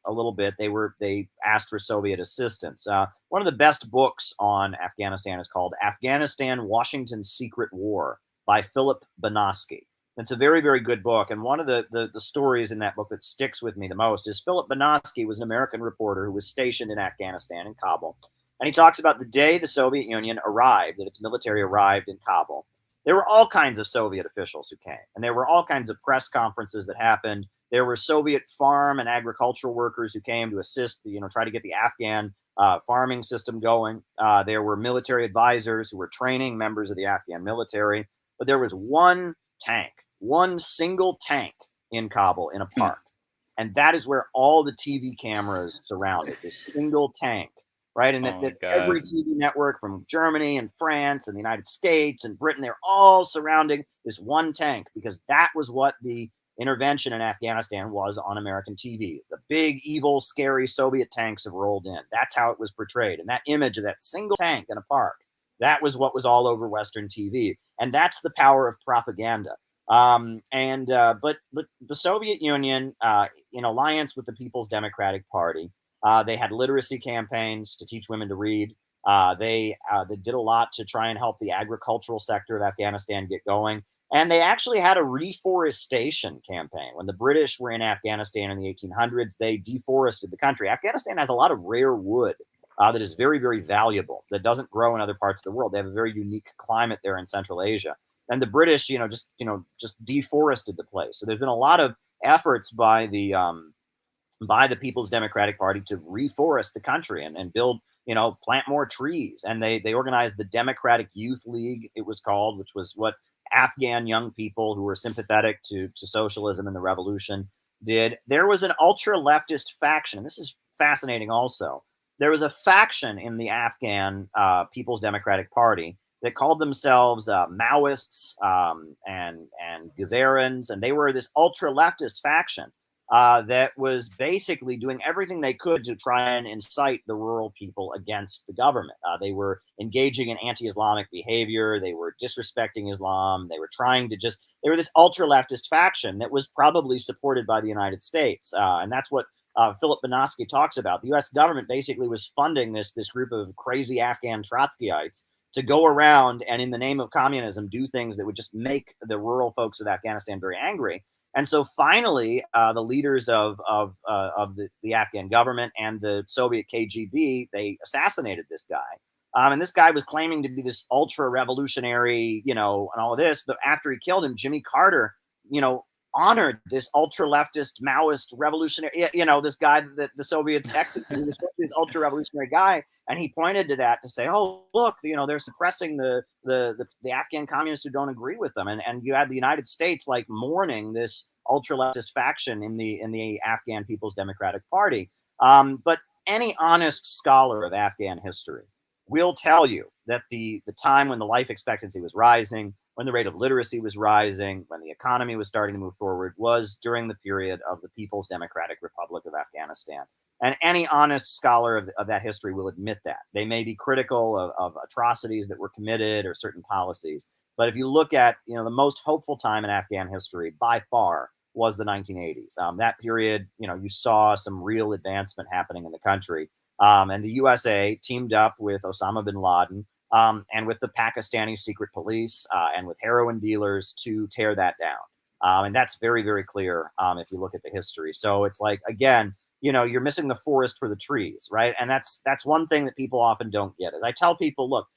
a little bit, they asked for Soviet assistance. One of the best books on Afghanistan is called Afghanistan: Washington's Secret War by Philip Banaski. It's a very, very good book. And one of the stories in that book that sticks with me the most is Philip Banaski was an American reporter who was stationed in Afghanistan, in Kabul. And he talks about the day the Soviet Union arrived, that its military arrived in Kabul. There were all kinds of Soviet officials who came, and there were all kinds of press conferences that happened. There were Soviet farm and agricultural workers who came to assist, try to get the Afghan farming system going. There were military advisors who were training members of the Afghan military. But there was one single tank in Kabul in a park. And that is where all the TV cameras surrounded, this single tank. Right. And that every TV network from Germany and France and the United States and Britain, they're all surrounding this one tank, because that was what the intervention in Afghanistan was on American TV. The big, evil, scary Soviet tanks have rolled in. That's how it was portrayed. And that image of that single tank in a park, that was what was all over Western TV. And that's the power of propaganda. But the Soviet Union, in alliance with the People's Democratic Party, they had literacy campaigns to teach women to read. They did a lot to try and help the agricultural sector of Afghanistan get going. And they actually had a reforestation campaign. When the British were in Afghanistan in the 1800s, they deforested the country. Afghanistan has a lot of rare wood that is very, very valuable, that doesn't grow in other parts of the world. They have a very unique climate there in Central Asia. And the British, just deforested the place. So there's been a lot of efforts by the People's Democratic Party to reforest the country and build, plant more trees. And they organized the Democratic Youth League, it was called, which was what Afghan young people who were sympathetic to socialism and the revolution did. There was an ultra leftist faction, and this is fascinating also. There was a faction in the Afghan People's Democratic Party that called themselves Maoists and Guverins, and they were this ultra leftist faction that was basically doing everything they could to try and incite the rural people against the government. They were engaging in anti-Islamic behavior. They were disrespecting Islam. They were trying to they were this ultra leftist faction that was probably supported by the United States. And that's what Philip Banaski talks about. The U.S. government basically was funding this group of crazy Afghan Trotskyites to go around and, in the name of communism, do things that would just make the rural folks of Afghanistan very angry. And so finally, the leaders of the Afghan government and the Soviet KGB, they assassinated this guy. And this guy was claiming to be this ultra revolutionary, and all of this. But after he killed him, Jimmy Carter, honored this ultra leftist Maoist revolutionary, this guy that the Soviets executed, this ultra revolutionary guy. And he pointed to that to say, oh, look, they're suppressing the Afghan communists who don't agree with them. And you had the United States like mourning this ultra leftist faction in the Afghan People's Democratic Party. But any honest scholar of Afghan history will tell you that the time when the life expectancy was rising, when the rate of literacy was rising, when the economy was starting to move forward, was during the period of the People's Democratic Republic of Afghanistan. And any honest scholar of that history will admit that. They may be critical of atrocities that were committed or certain policies. But if you look at, the most hopeful time in Afghan history by far was the 1980s. That period, you saw some real advancement happening in the country. And the USA teamed up with Osama bin Laden and with the Pakistani secret police and with heroin dealers to tear that down. And that's very, very clear if you look at the history. So it's like, again, you're missing the forest for the trees, right? And that's one thing that people often don't get. Is I tell people, look,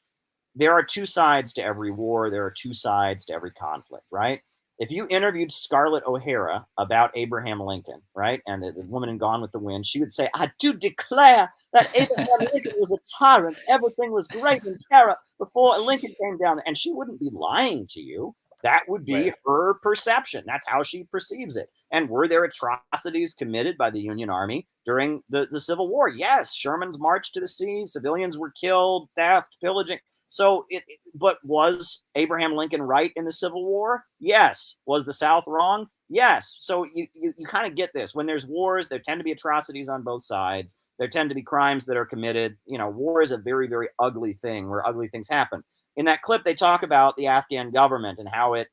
there are two sides to every war. There are two sides to every conflict, right? If you interviewed Scarlett O'Hara about Abraham Lincoln, right, and the woman in Gone with the Wind, she would say, "I do declare that Abraham Lincoln was a tyrant. Everything was great in terror before Lincoln came down." And she wouldn't be lying to you. That would be her perception. That's how she perceives it. And were there atrocities committed by the Union Army during the Civil War? Yes. Sherman's march to the sea, civilians were killed, theft, pillaging. So, but was Abraham Lincoln right in the Civil War? Yes. Was the South wrong? Yes. So you kind of get this. When there's wars, there tend to be atrocities on both sides. There tend to be crimes that are committed. You know, war is a very, very ugly thing where ugly things happen. In that clip, they talk about the Afghan government and how it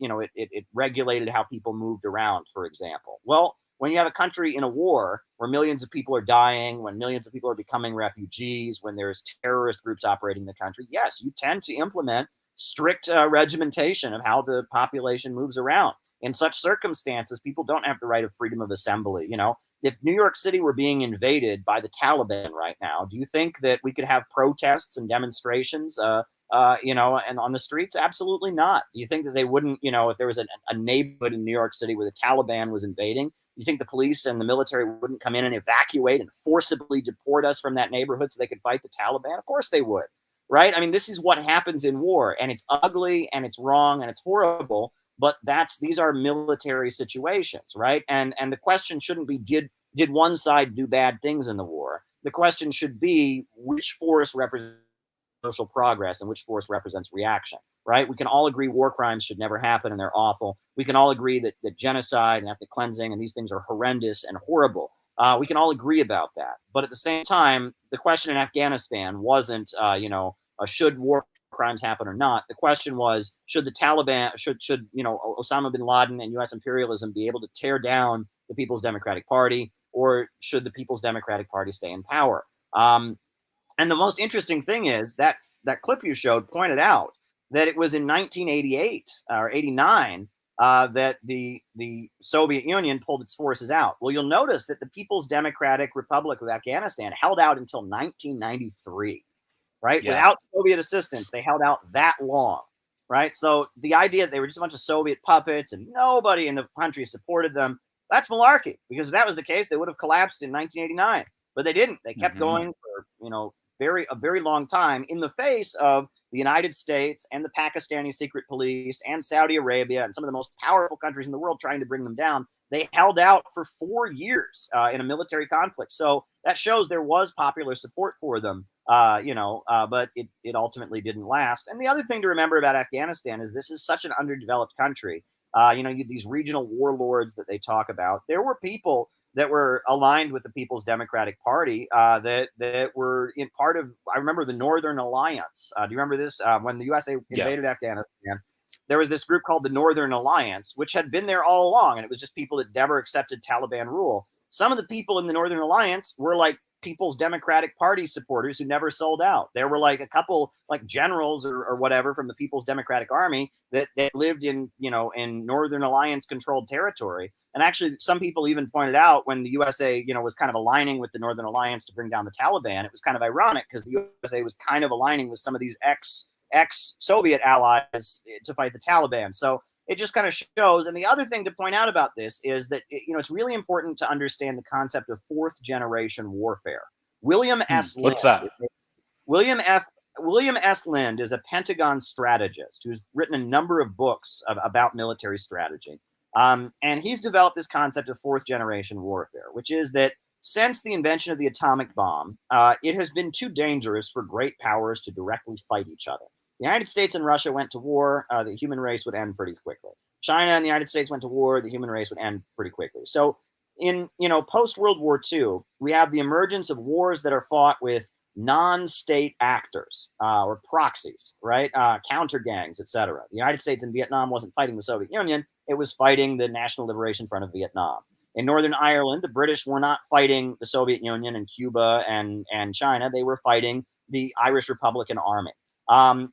regulated how people moved around, for example. Well, when you have a country in a war where millions of people are dying, when millions of people are becoming refugees, when there's terrorist groups operating in the country, yes, you tend to implement strict regimentation of how the population moves around. In such circumstances, people don't have the right of freedom of assembly. You know, if New York City were being invaded by the Taliban right now, do you think that we could have protests and demonstrations and on the streets? Absolutely not. You think that they wouldn't, if there was a neighborhood in New York City where the Taliban was invading, you think the police and the military wouldn't come in and evacuate and forcibly deport us from that neighborhood so they could fight the Taliban? Of course they would, right? I mean, this is what happens in war, and it's ugly and it's wrong and it's horrible, but these are military situations, right? And the question shouldn't be, did one side do bad things in the war? The question should be, which force represents social progress and which force represents reaction, right? We can all agree war crimes should never happen and they're awful. We can all agree that genocide and ethnic cleansing and these things are horrendous and horrible. We can all agree about that. But at the same time, the question in Afghanistan wasn't, should war crimes happen or not? The question was, should the Taliban, should Osama bin Laden and U.S. imperialism be able to tear down the People's Democratic Party, or should the People's Democratic Party stay in power? And the most interesting thing is that clip you showed pointed out that it was in 1988 or 89 that the Soviet Union pulled its forces out. Well, you'll notice that the People's Democratic Republic of Afghanistan held out until 1993, right? Yeah. Without Soviet assistance, they held out that long, right? So the idea that they were just a bunch of Soviet puppets and nobody in the country supported them, that's malarkey, because if that was the case, they would have collapsed in 1989. But they didn't. They kept going for, a very long time in the face of the United States and the Pakistani secret police and Saudi Arabia and some of the most powerful countries in the world trying to bring them down. They held out for 4 years in a military conflict. So that shows there was popular support for them, but it ultimately didn't last. And the other thing to remember about Afghanistan is this is such an underdeveloped country. These regional warlords that they talk about, there were people that were aligned with the People's Democratic Party that were in part of, I remember the Northern Alliance. Do you remember this? When the USA invaded Afghanistan, there was this group called the Northern Alliance, which had been there all along. And it was just people that never accepted Taliban rule. Some of the people in the Northern Alliance were like People's Democratic Party supporters who never sold out. There were like a couple like generals or whatever from the People's Democratic Army that lived in Northern Alliance controlled territory. And actually some people even pointed out when the USA, was kind of aligning with the Northern Alliance to bring down the Taliban, it was kind of ironic because the USA was kind of aligning with some of these ex-Soviet allies to fight the Taliban. So it just kind of shows. And the other thing to point out about this is that, it's really important to understand the concept of fourth generation warfare. William S. Lind. What's that? William S. Lind is a Pentagon strategist who's written a number of books about military strategy. And he's developed this concept of fourth generation warfare, which is that since the invention of the atomic bomb, it has been too dangerous for great powers to directly fight each other. The United States and Russia went to war, the human race would end pretty quickly. China and the United States went to war, the human race would end pretty quickly. So in, post-World War II, we have the emergence of wars that are fought with non-state actors or proxies, right? Counter gangs, etc. The United States in Vietnam wasn't fighting the Soviet Union, it was fighting the National Liberation Front of Vietnam. In Northern Ireland, the British were not fighting the Soviet Union and Cuba and China, they were fighting the Irish Republican Army. And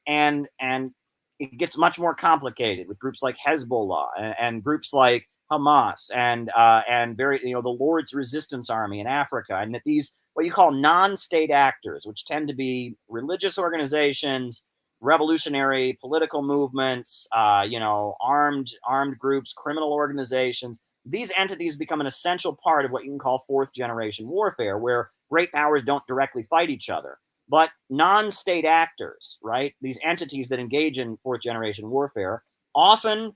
it gets much more complicated with groups like Hezbollah and groups like Hamas and the Lord's Resistance Army in Africa, and that these what you call non-state actors, which tend to be religious organizations, revolutionary political movements, armed groups, criminal organizations. These entities become an essential part of what you can call fourth generation warfare, where great powers don't directly fight each other, but non-state actors, right? These entities that engage in fourth generation warfare often,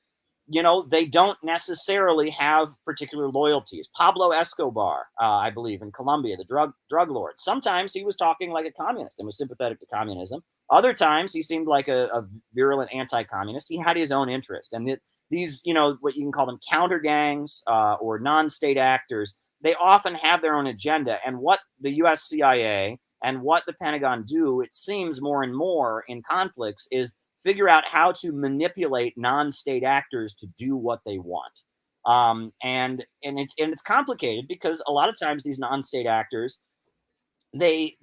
they don't necessarily have particular loyalties. Pablo Escobar, I believe, in Colombia, the drug lord. Sometimes he was talking like a communist and was sympathetic to communism. Other times he seemed like a virulent anti-communist. He had his own interest. And these, what you can call them counter gangs or non-state actors, they often have their own agenda. And what the US CIA and what the Pentagon do, it seems more and more in conflicts, is figure out how to manipulate non-state actors to do what they want. And it's complicated because a lot of times these non-state actors, they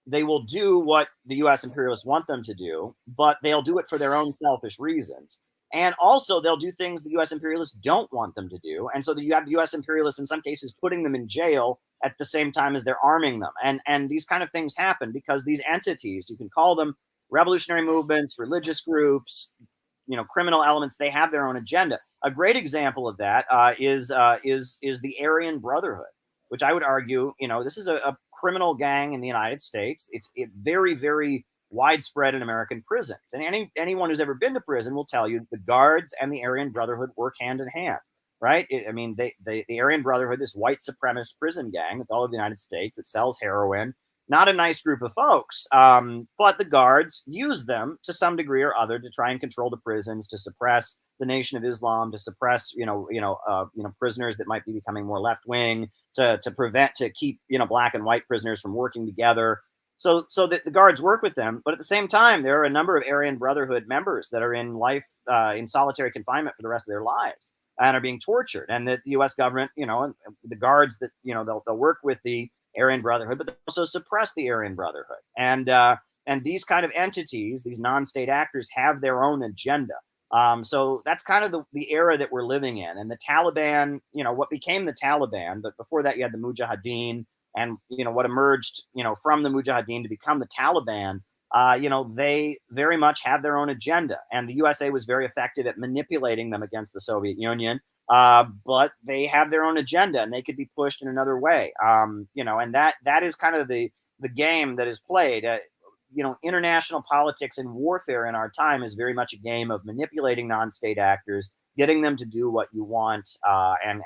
will do what the US imperialists want them to do, but they'll do it for their own selfish reasons. And also they'll do things the US imperialists don't want them to do. And so you have the US imperialists in some cases putting them in jail at the same time as they're arming them. And these kind of things happen because these entities, you can call them revolutionary movements, religious groups, criminal elements, they have their own agenda. A great example of that is the Aryan Brotherhood, which I would argue, this is a criminal gang in the United States. It's very, very widespread in American prisons. And anyone who's ever been to prison will tell you the guards and the Aryan Brotherhood work hand in hand, right? The Aryan Brotherhood, this white supremacist prison gang that's all over the United States that sells heroin. Not a nice group of folks, but the guards use them to some degree or other to try and control the prisons, to suppress the Nation of Islam, to suppress prisoners that might be becoming more left wing, to keep black and white prisoners from working together. So the guards work with them, but at the same time, there are a number of Aryan Brotherhood members that are in solitary confinement for the rest of their lives and are being tortured, and that the U.S. government, the guards that they'll work with the Aryan Brotherhood, but they also suppress the Aryan Brotherhood. And these kind of entities, these non-state actors, have their own agenda. So that's kind of the era that we're living in. And the Taliban, what became the Taliban, but before that you had the Mujahideen, and what emerged, from the Mujahideen to become the Taliban. They very much have their own agenda, and the USA was very effective at manipulating them against the Soviet Union. But they have their own agenda, and they could be pushed in another way. And that is kind of the game that is played. International politics and warfare in our time is very much a game of manipulating non-state actors, getting them to do what you want, and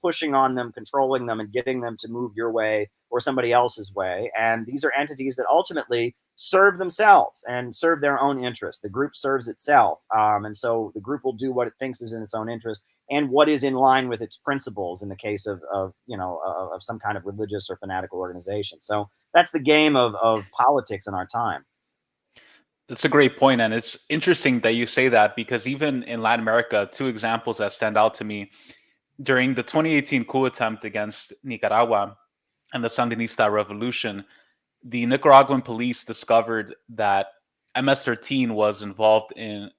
pushing on them, controlling them, and getting them to move your way or somebody else's way. And these are entities that ultimately serve themselves and serve their own interests. The group serves itself, and so the group will do what it thinks is in its own interest and what is in line with its principles in the case of some kind of religious or fanatical organization. So that's the game of politics in our time. That's a great point, and it's interesting that you say that, because even in Latin America, two examples that stand out to me: during the 2018 coup attempt against Nicaragua and the Sandinista revolution, the Nicaraguan police discovered that MS-13 was involved in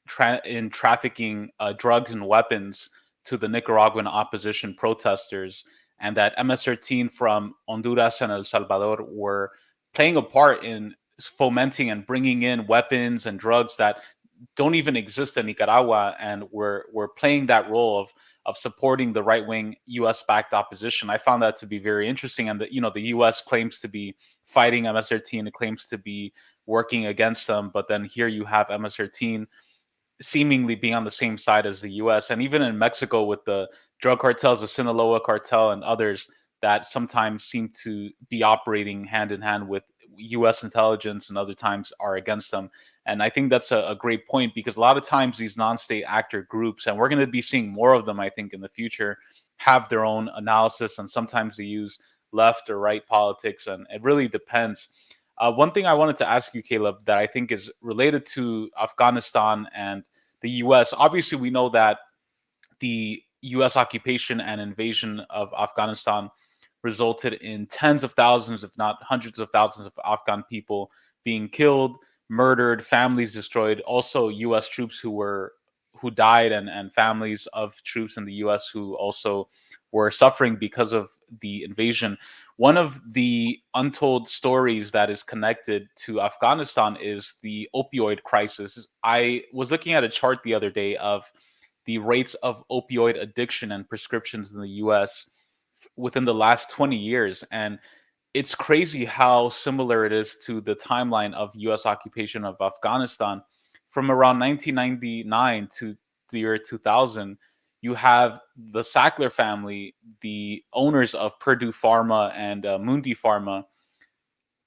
trafficking drugs and weapons to the Nicaraguan opposition protesters, and that MS-13 from Honduras and El Salvador were playing a part in fomenting and bringing in weapons and drugs that don't even exist in Nicaragua, and we're playing that role of supporting the right-wing U.S.-backed opposition. I found that to be very interesting, and the U.S. claims to be fighting MS-13, it claims to be working against them, but then here you have MS-13 seemingly being on the same side as the U.S. And even in Mexico with the drug cartels, the Sinaloa cartel and others that sometimes seem to be operating hand in hand with U.S. intelligence and other times are against them. And I think that's a great point, because a lot of times these non-state actor groups, and we're going to be seeing more of them, I think, in the future, have their own analysis, and sometimes they use left or right politics, and it really depends. One thing I wanted to ask you, Caleb, that I think is related to Afghanistan and the U.S. Obviously, we know that the U.S. occupation and invasion of Afghanistan resulted in tens of thousands, if not hundreds of thousands of Afghan people being killed, murdered, families destroyed. Also, U.S. troops who who died and families of troops in the U.S. who also were suffering because of the invasion. One of the untold stories that is connected to Afghanistan is the opioid crisis. I was looking at a chart the other day of the rates of opioid addiction and prescriptions in the US within the last 20 years. And it's crazy how similar it is to the timeline of US occupation of Afghanistan. From around 1999 to the year 2000, you have the Sackler family, the owners of Purdue Pharma and Mundi Pharma,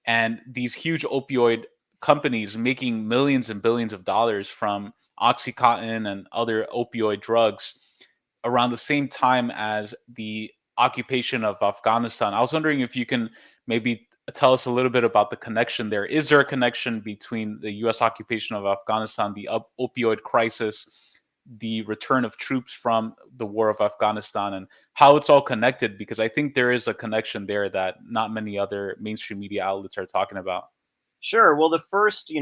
and these huge opioid companies making millions and billions of dollars from Oxycontin and other opioid drugs around the same time as the occupation of Afghanistan. I was wondering if you can maybe tell us a little bit about the connection there. Is there a connection between the US occupation of Afghanistan, the opioid crisis, the return of troops from the war of Afghanistan, and how it's all connected? Because I think there is a connection there that not many other mainstream media outlets are talking about. Sure. Well, the first,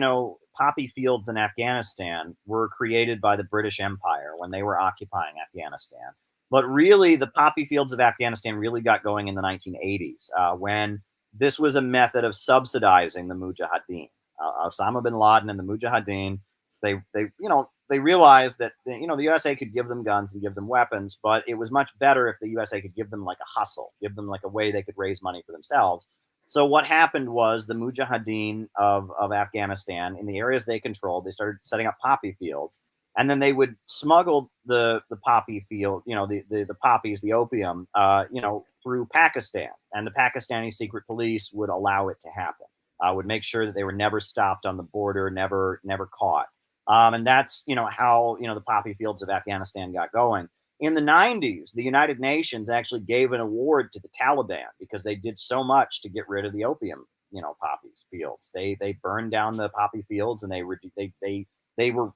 poppy fields in Afghanistan were created by the British Empire when they were occupying Afghanistan. But really, the poppy fields of Afghanistan really got going in the 1980s when this was a method of subsidizing the Mujahideen. Osama bin Laden and the Mujahideen, they realized that the USA could give them guns and give them weapons, but it was much better if the USA could give them like a hustle, give them like a way they could raise money for themselves. So what happened was the Mujahideen of Afghanistan, in the areas they controlled, they started setting up poppy fields, and then they would smuggle the poppy field, the poppies, the opium, through Pakistan, and the Pakistani secret police would allow it to happen. Would make sure that they were never stopped on the border, never caught. And that's how the poppy fields of Afghanistan got going. In the 90s, the United Nations actually gave an award to the Taliban because they did so much to get rid of the opium, poppy fields. They burned down the poppy fields, and they were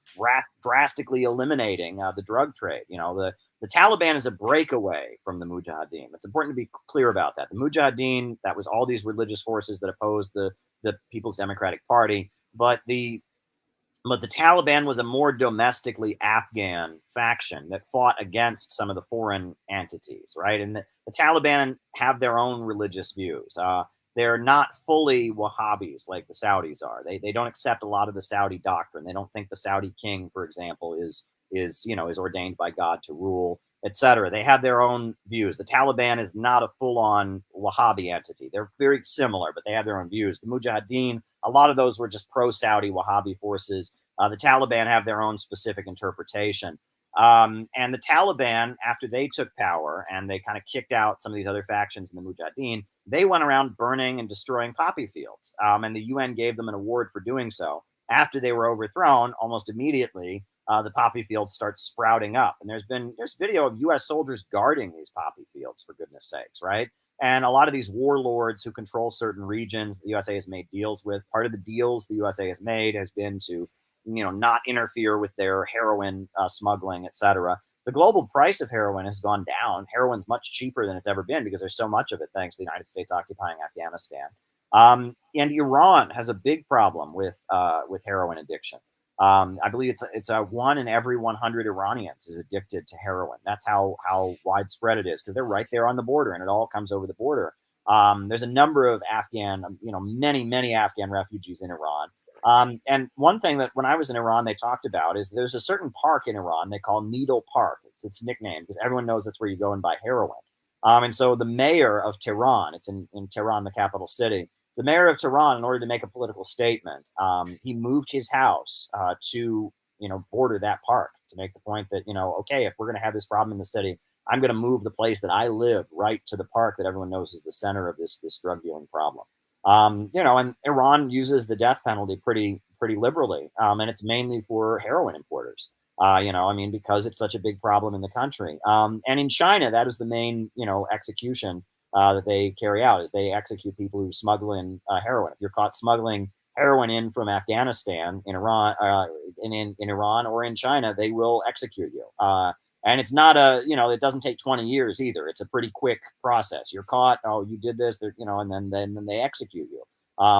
drastically eliminating the drug trade. The Taliban is a breakaway from the Mujahideen. It's important to be clear about that. The Mujahideen, that was all these religious forces that opposed the People's Democratic Party, but the Taliban was a more domestically Afghan faction that fought against some of the foreign entities, right? And the Taliban have their own religious views. They're not fully Wahhabis like the Saudis are. They don't accept a lot of the Saudi doctrine. They don't think the Saudi king, for example, is ordained by God to rule, etc. They have their own views. The Taliban is not a full-on Wahhabi entity. They're very similar, but they have their own views. The Mujahideen, a lot of those were just pro-Saudi Wahhabi forces. The Taliban have their own specific interpretation. And the Taliban, after they took power and they kind of kicked out some of these other factions in the Mujahideen, they went around burning and destroying poppy fields. And the UN gave them an award for doing so. After they were overthrown, almost immediately, the poppy fields start sprouting up. And there's video of US soldiers guarding these poppy fields, for goodness sakes, right? And a lot of these warlords who control certain regions the USA has made deals with. Part of the deals the USA has made has been to not interfere with their heroin smuggling, etc. The global price of heroin has gone down. Heroin's much cheaper than it's ever been because there's so much of it thanks to the United States occupying Afghanistan. And Iran has a big problem with heroin addiction. I believe it's 1 in every 100 Iranians is addicted to heroin. That's how widespread it is because they're right there on the border and it all comes over the border. There's a number of many Afghan refugees in Iran. And one thing that when I was in Iran, they talked about is there's a certain park in Iran they call Needle Park. It's its nickname because everyone knows that's where you go and buy heroin. And so the mayor of Tehran, it's in Tehran, the capital city, the mayor of Tehran, in order to make a political statement, he moved his house to border that park to make the point that, okay, if we're going to have this problem in the city, I'm going to move the place that I live right to the park that everyone knows is the center of this drug dealing problem. And Iran uses the death penalty pretty liberally, and it's mainly for heroin importers. Because it's such a big problem in the country. And in China, that is the main execution that they carry out is they execute people who smuggle in heroin. If you're caught smuggling heroin in from Afghanistan, in Iran, in Iran or in China, they will execute you. And it's not it doesn't take 20 years either. It's a pretty quick process. You're caught. Oh, you did this, and then they execute you.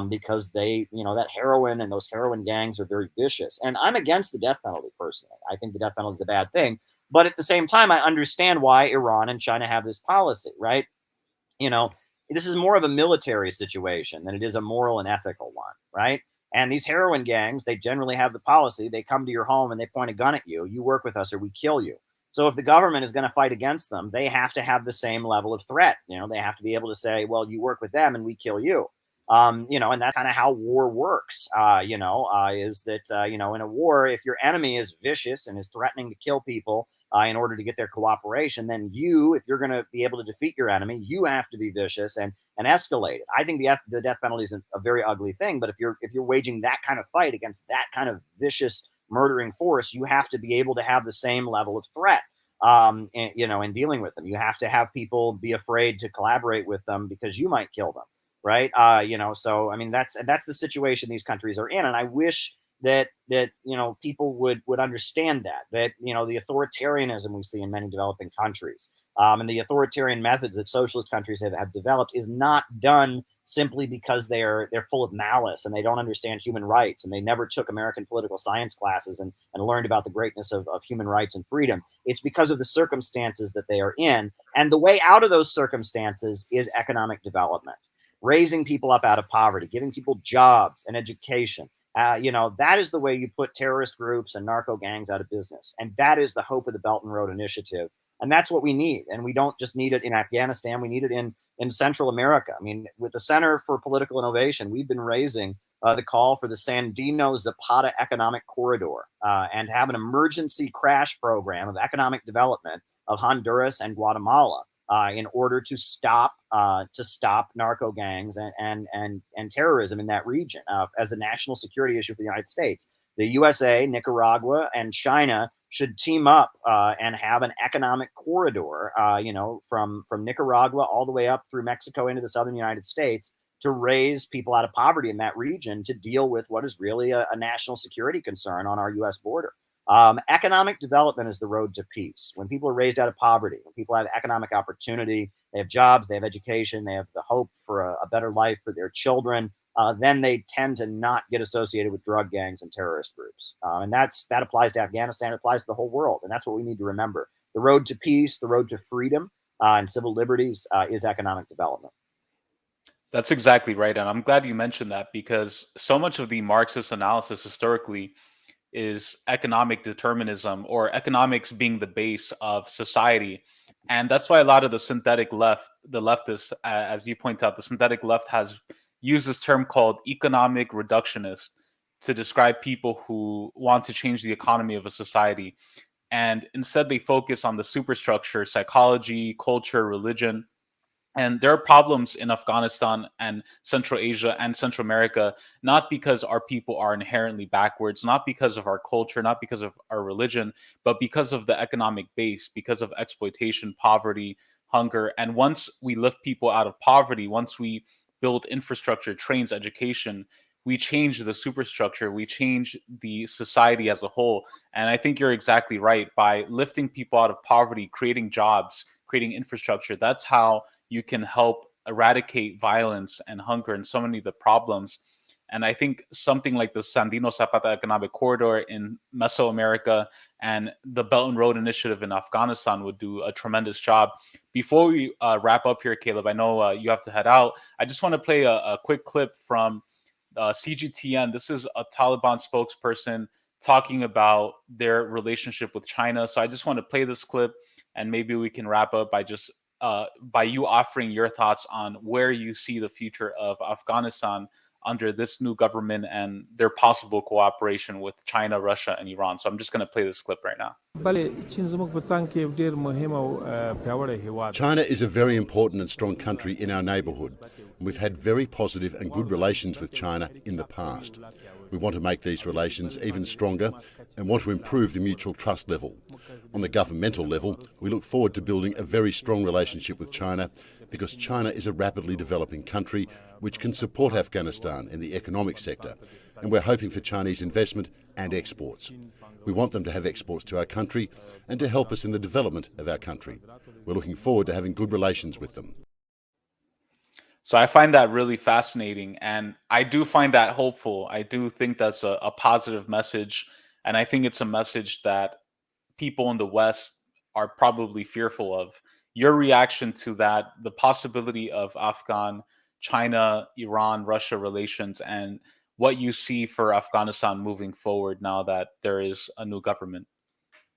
because they, that heroin and those heroin gangs are very vicious. And I'm against the death penalty personally. I think the death penalty is a bad thing. But at the same time, I understand why Iran and China have this policy, right? This is more of a military situation than it is a moral and ethical one, right? And these heroin gangs, they generally have the policy. They come to your home and they point a gun at you. You work with us or we kill you. So if the government is going to fight against them, they have to have the same level of threat. They have to be able to say, well, you work with them and we kill you. And that's kind of how war works, is that, in a war, if your enemy is vicious and is threatening to kill people in order to get their cooperation, then if you're going to be able to defeat your enemy, you have to be vicious and escalate it. I think the death penalty is a very ugly thing, but if you're waging that kind of fight against that kind of vicious murdering force, you have to be able to have the same level of threat, in dealing with them. You have to have people be afraid to collaborate with them because you might kill them. Right. So, I mean, that's the situation these countries are in. And I wish that people would understand that the authoritarianism we see in many developing countries and the authoritarian methods that socialist countries have developed is not done simply because they're full of malice and they don't understand human rights and they never took American political science classes and learned about the greatness of human rights and freedom. It's because of the circumstances that they are in. And the way out of those circumstances is economic development. Raising people up out of poverty, giving people jobs and education. That is the way you put terrorist groups and narco gangs out of business. And that is the hope of the Belt and Road Initiative. And that's what we need. And we don't just need it in Afghanistan. We need it in Central America. I mean, with the Center for Political Innovation, we've been raising the call for the Sandino-Zapata Economic Corridor and have an emergency crash program of economic development of Honduras and Guatemala. In order to stop narco gangs and terrorism in that region as a national security issue for the United States. The USA, Nicaragua, and China should team up and have an economic corridor, from Nicaragua all the way up through Mexico into the southern United States to raise people out of poverty in that region to deal with what is really a national security concern on our U.S. border. Economic development is the road to peace. When people are raised out of poverty, when people have economic opportunity, they have jobs, they have education, they have the hope for a better life for their children, then they tend to not get associated with drug gangs and terrorist groups. And that applies to Afghanistan, it applies to the whole world. And that's what we need to remember. The road to peace, the road to freedom and civil liberties is economic development. That's exactly right. And I'm glad you mentioned that because so much of the Marxist analysis historically is economic determinism or economics being the base of society. And that's why a lot of the synthetic left, the leftists, as you point out, the synthetic left has used this term called economic reductionist to describe people who want to change the economy of a society. And instead they focus on the superstructure, psychology, culture, religion. And there are problems in Afghanistan and Central Asia and Central America, not because our people are inherently backwards, not because of our culture, not because of our religion, but because of the economic base, because of exploitation, poverty, hunger. And once we lift people out of poverty, once we build infrastructure, trains, education, we change the superstructure, we change the society as a whole. And I think you're exactly right. By lifting people out of poverty, creating jobs, creating infrastructure, that's how you can help eradicate violence and hunger and so many of the problems. And I think something like the Sandino-Zapata Economic Corridor in Mesoamerica and the Belt and Road Initiative in Afghanistan would do a tremendous job. Before we wrap up here, Caleb, I know you have to head out. I just want to play a quick clip from CGTN. This is a Taliban spokesperson talking about their relationship with China. So I just want to play this clip and maybe we can wrap up by you offering your thoughts on where you see the future of Afghanistan under this new government and their possible cooperation with China, Russia, and Iran. So I'm just going to play this clip right now. China is a very important and strong country in our neighbourhood. We've had very positive and good relations with China in the past. We want to make these relations even stronger and want to improve the mutual trust level. On the governmental level, we look forward to building a very strong relationship with China because China is a rapidly developing country which can support Afghanistan in the economic sector, and we're hoping for Chinese investment and exports. We want them to have exports to our country and to help us in the development of our country. We're looking forward to having good relations with them. So I find that really fascinating, and I do find that hopeful. I do think that's a positive message, and I think it's a message that people in the West are probably fearful of. Your reaction to that, the possibility of Afghan, China, Iran, Russia relations, and what you see for Afghanistan moving forward now that there is a new government?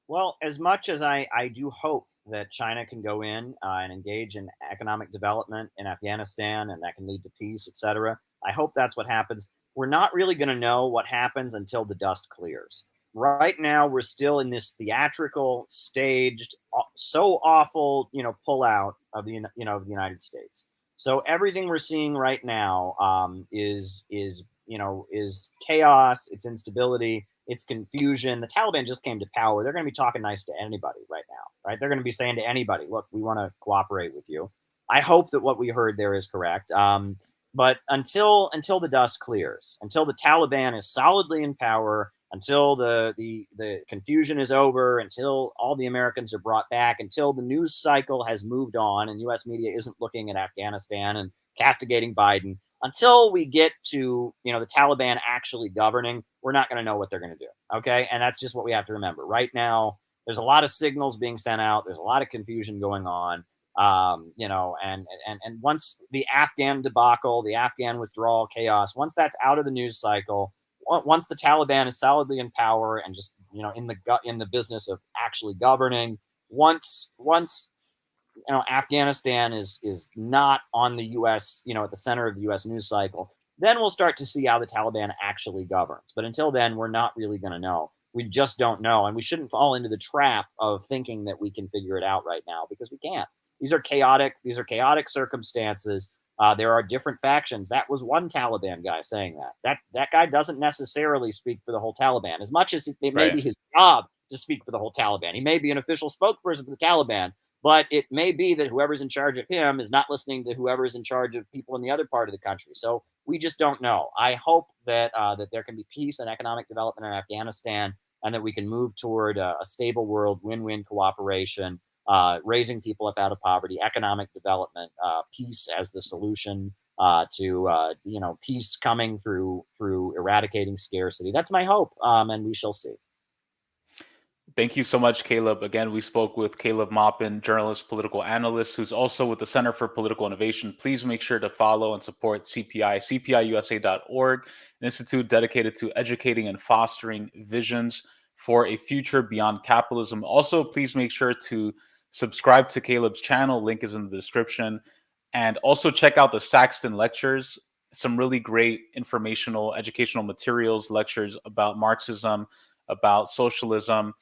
Well, as much as I do hope that China can go in and engage in economic development in Afghanistan and that can lead to peace, etc., I hope that's what happens. We're not really going to know what happens until the dust clears. Right now, we're still in this theatrical, staged, so awful, pullout of of the United States. So everything we're seeing right now is chaos, it's instability, it's confusion. The Taliban just came to power. They're going to be talking nice to anybody right now, right? They're going to be saying to anybody, "Look, we want to cooperate with you." I hope that what we heard there is correct. But until the dust clears, until the Taliban is solidly in power, until the confusion is over, until all the Americans are brought back, until the news cycle has moved on and U.S. media isn't looking at Afghanistan and castigating Biden, until we get to the Taliban actually governing, we're not going to know what they're going to do. Okay, and that's just what we have to remember. Right now, there's a lot of signals being sent out. There's a lot of confusion going on. And once the Afghan debacle, the Afghan withdrawal chaos, once that's out of the news cycle, once the Taliban is solidly in power and just in the business of actually governing, once Afghanistan is not on the U.S. At the center of the U.S. news cycle, then we'll start to see how the Taliban actually governs. But until then, we're not really going to know. We just don't know, and we shouldn't fall into the trap of thinking that we can figure it out right now, because we can't. These are chaotic circumstances. There are different factions. That was one Taliban guy saying that. That guy doesn't necessarily speak for the whole Taliban, as much as it may be his job to speak for the whole Taliban. He may be an official spokesperson for the Taliban, but it may be that whoever's in charge of him is not listening to whoever's in charge of people in the other part of the country. So we just don't know. I hope that there can be peace and economic development in Afghanistan, and that we can move toward a stable world, win-win cooperation, raising people up out of poverty, economic development, peace as the solution to peace coming through eradicating scarcity. That's my hope, and we shall see. Thank you so much, Caleb. Again, we spoke with Caleb Maupin, journalist, political analyst, who's also with the Center for Political Innovation. Please make sure to follow and support CPI, cpiusa.org, an institute dedicated to educating and fostering visions for a future beyond capitalism. Also, please make sure to subscribe to Caleb's channel. Link is in the description. And also check out the Saxton lectures, some really great informational, educational materials, lectures about Marxism, about socialism,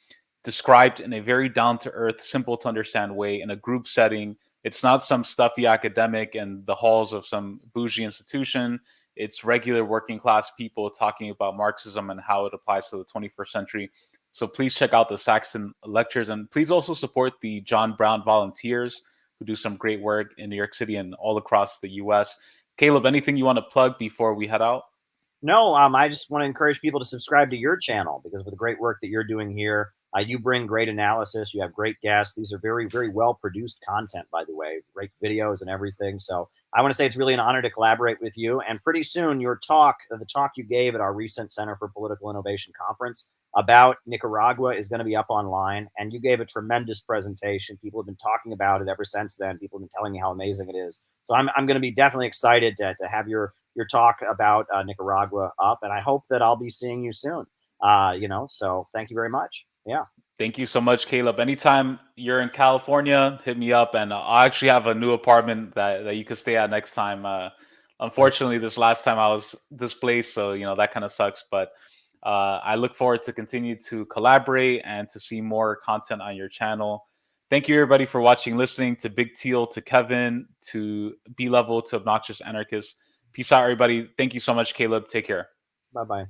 described in a very down-to-earth, simple to understand way in a group setting. It's not some stuffy academic in the halls of some bougie institution. It's regular working class people talking about Marxism and how it applies to the 21st century. So please check out the Saxton lectures, and please also support the John Brown volunteers who do some great work in New York City and all across the US. Caleb, anything you want to plug before we head out? No, I just want to encourage people to subscribe to your channel, because of the great work that you're doing here. You bring great analysis. You have great guests. These are very, very well-produced content, by the way, great videos and everything. So I want to say it's really an honor to collaborate with you. And pretty soon, the talk you gave at our recent Center for Political Innovation conference about Nicaragua is going to be up online. And you gave a tremendous presentation. People have been talking about it ever since then. People have been telling me how amazing it is. So I'm going to be definitely excited to have your talk about Nicaragua up. And I hope that I'll be seeing you soon. So thank you very much. Yeah. Thank you so much, Caleb. Anytime you're in California, hit me up, and I'll actually have a new apartment that you could stay at next time. Unfortunately, this last time I was displaced, so that kind of sucks. But I look forward to continue to collaborate and to see more content on your channel. Thank you, everybody, for watching, listening, to Big Teal, to Kevin, to B-Level, to Obnoxious Anarchist. Peace out, everybody. Thank you so much, Caleb. Take care. Bye-bye.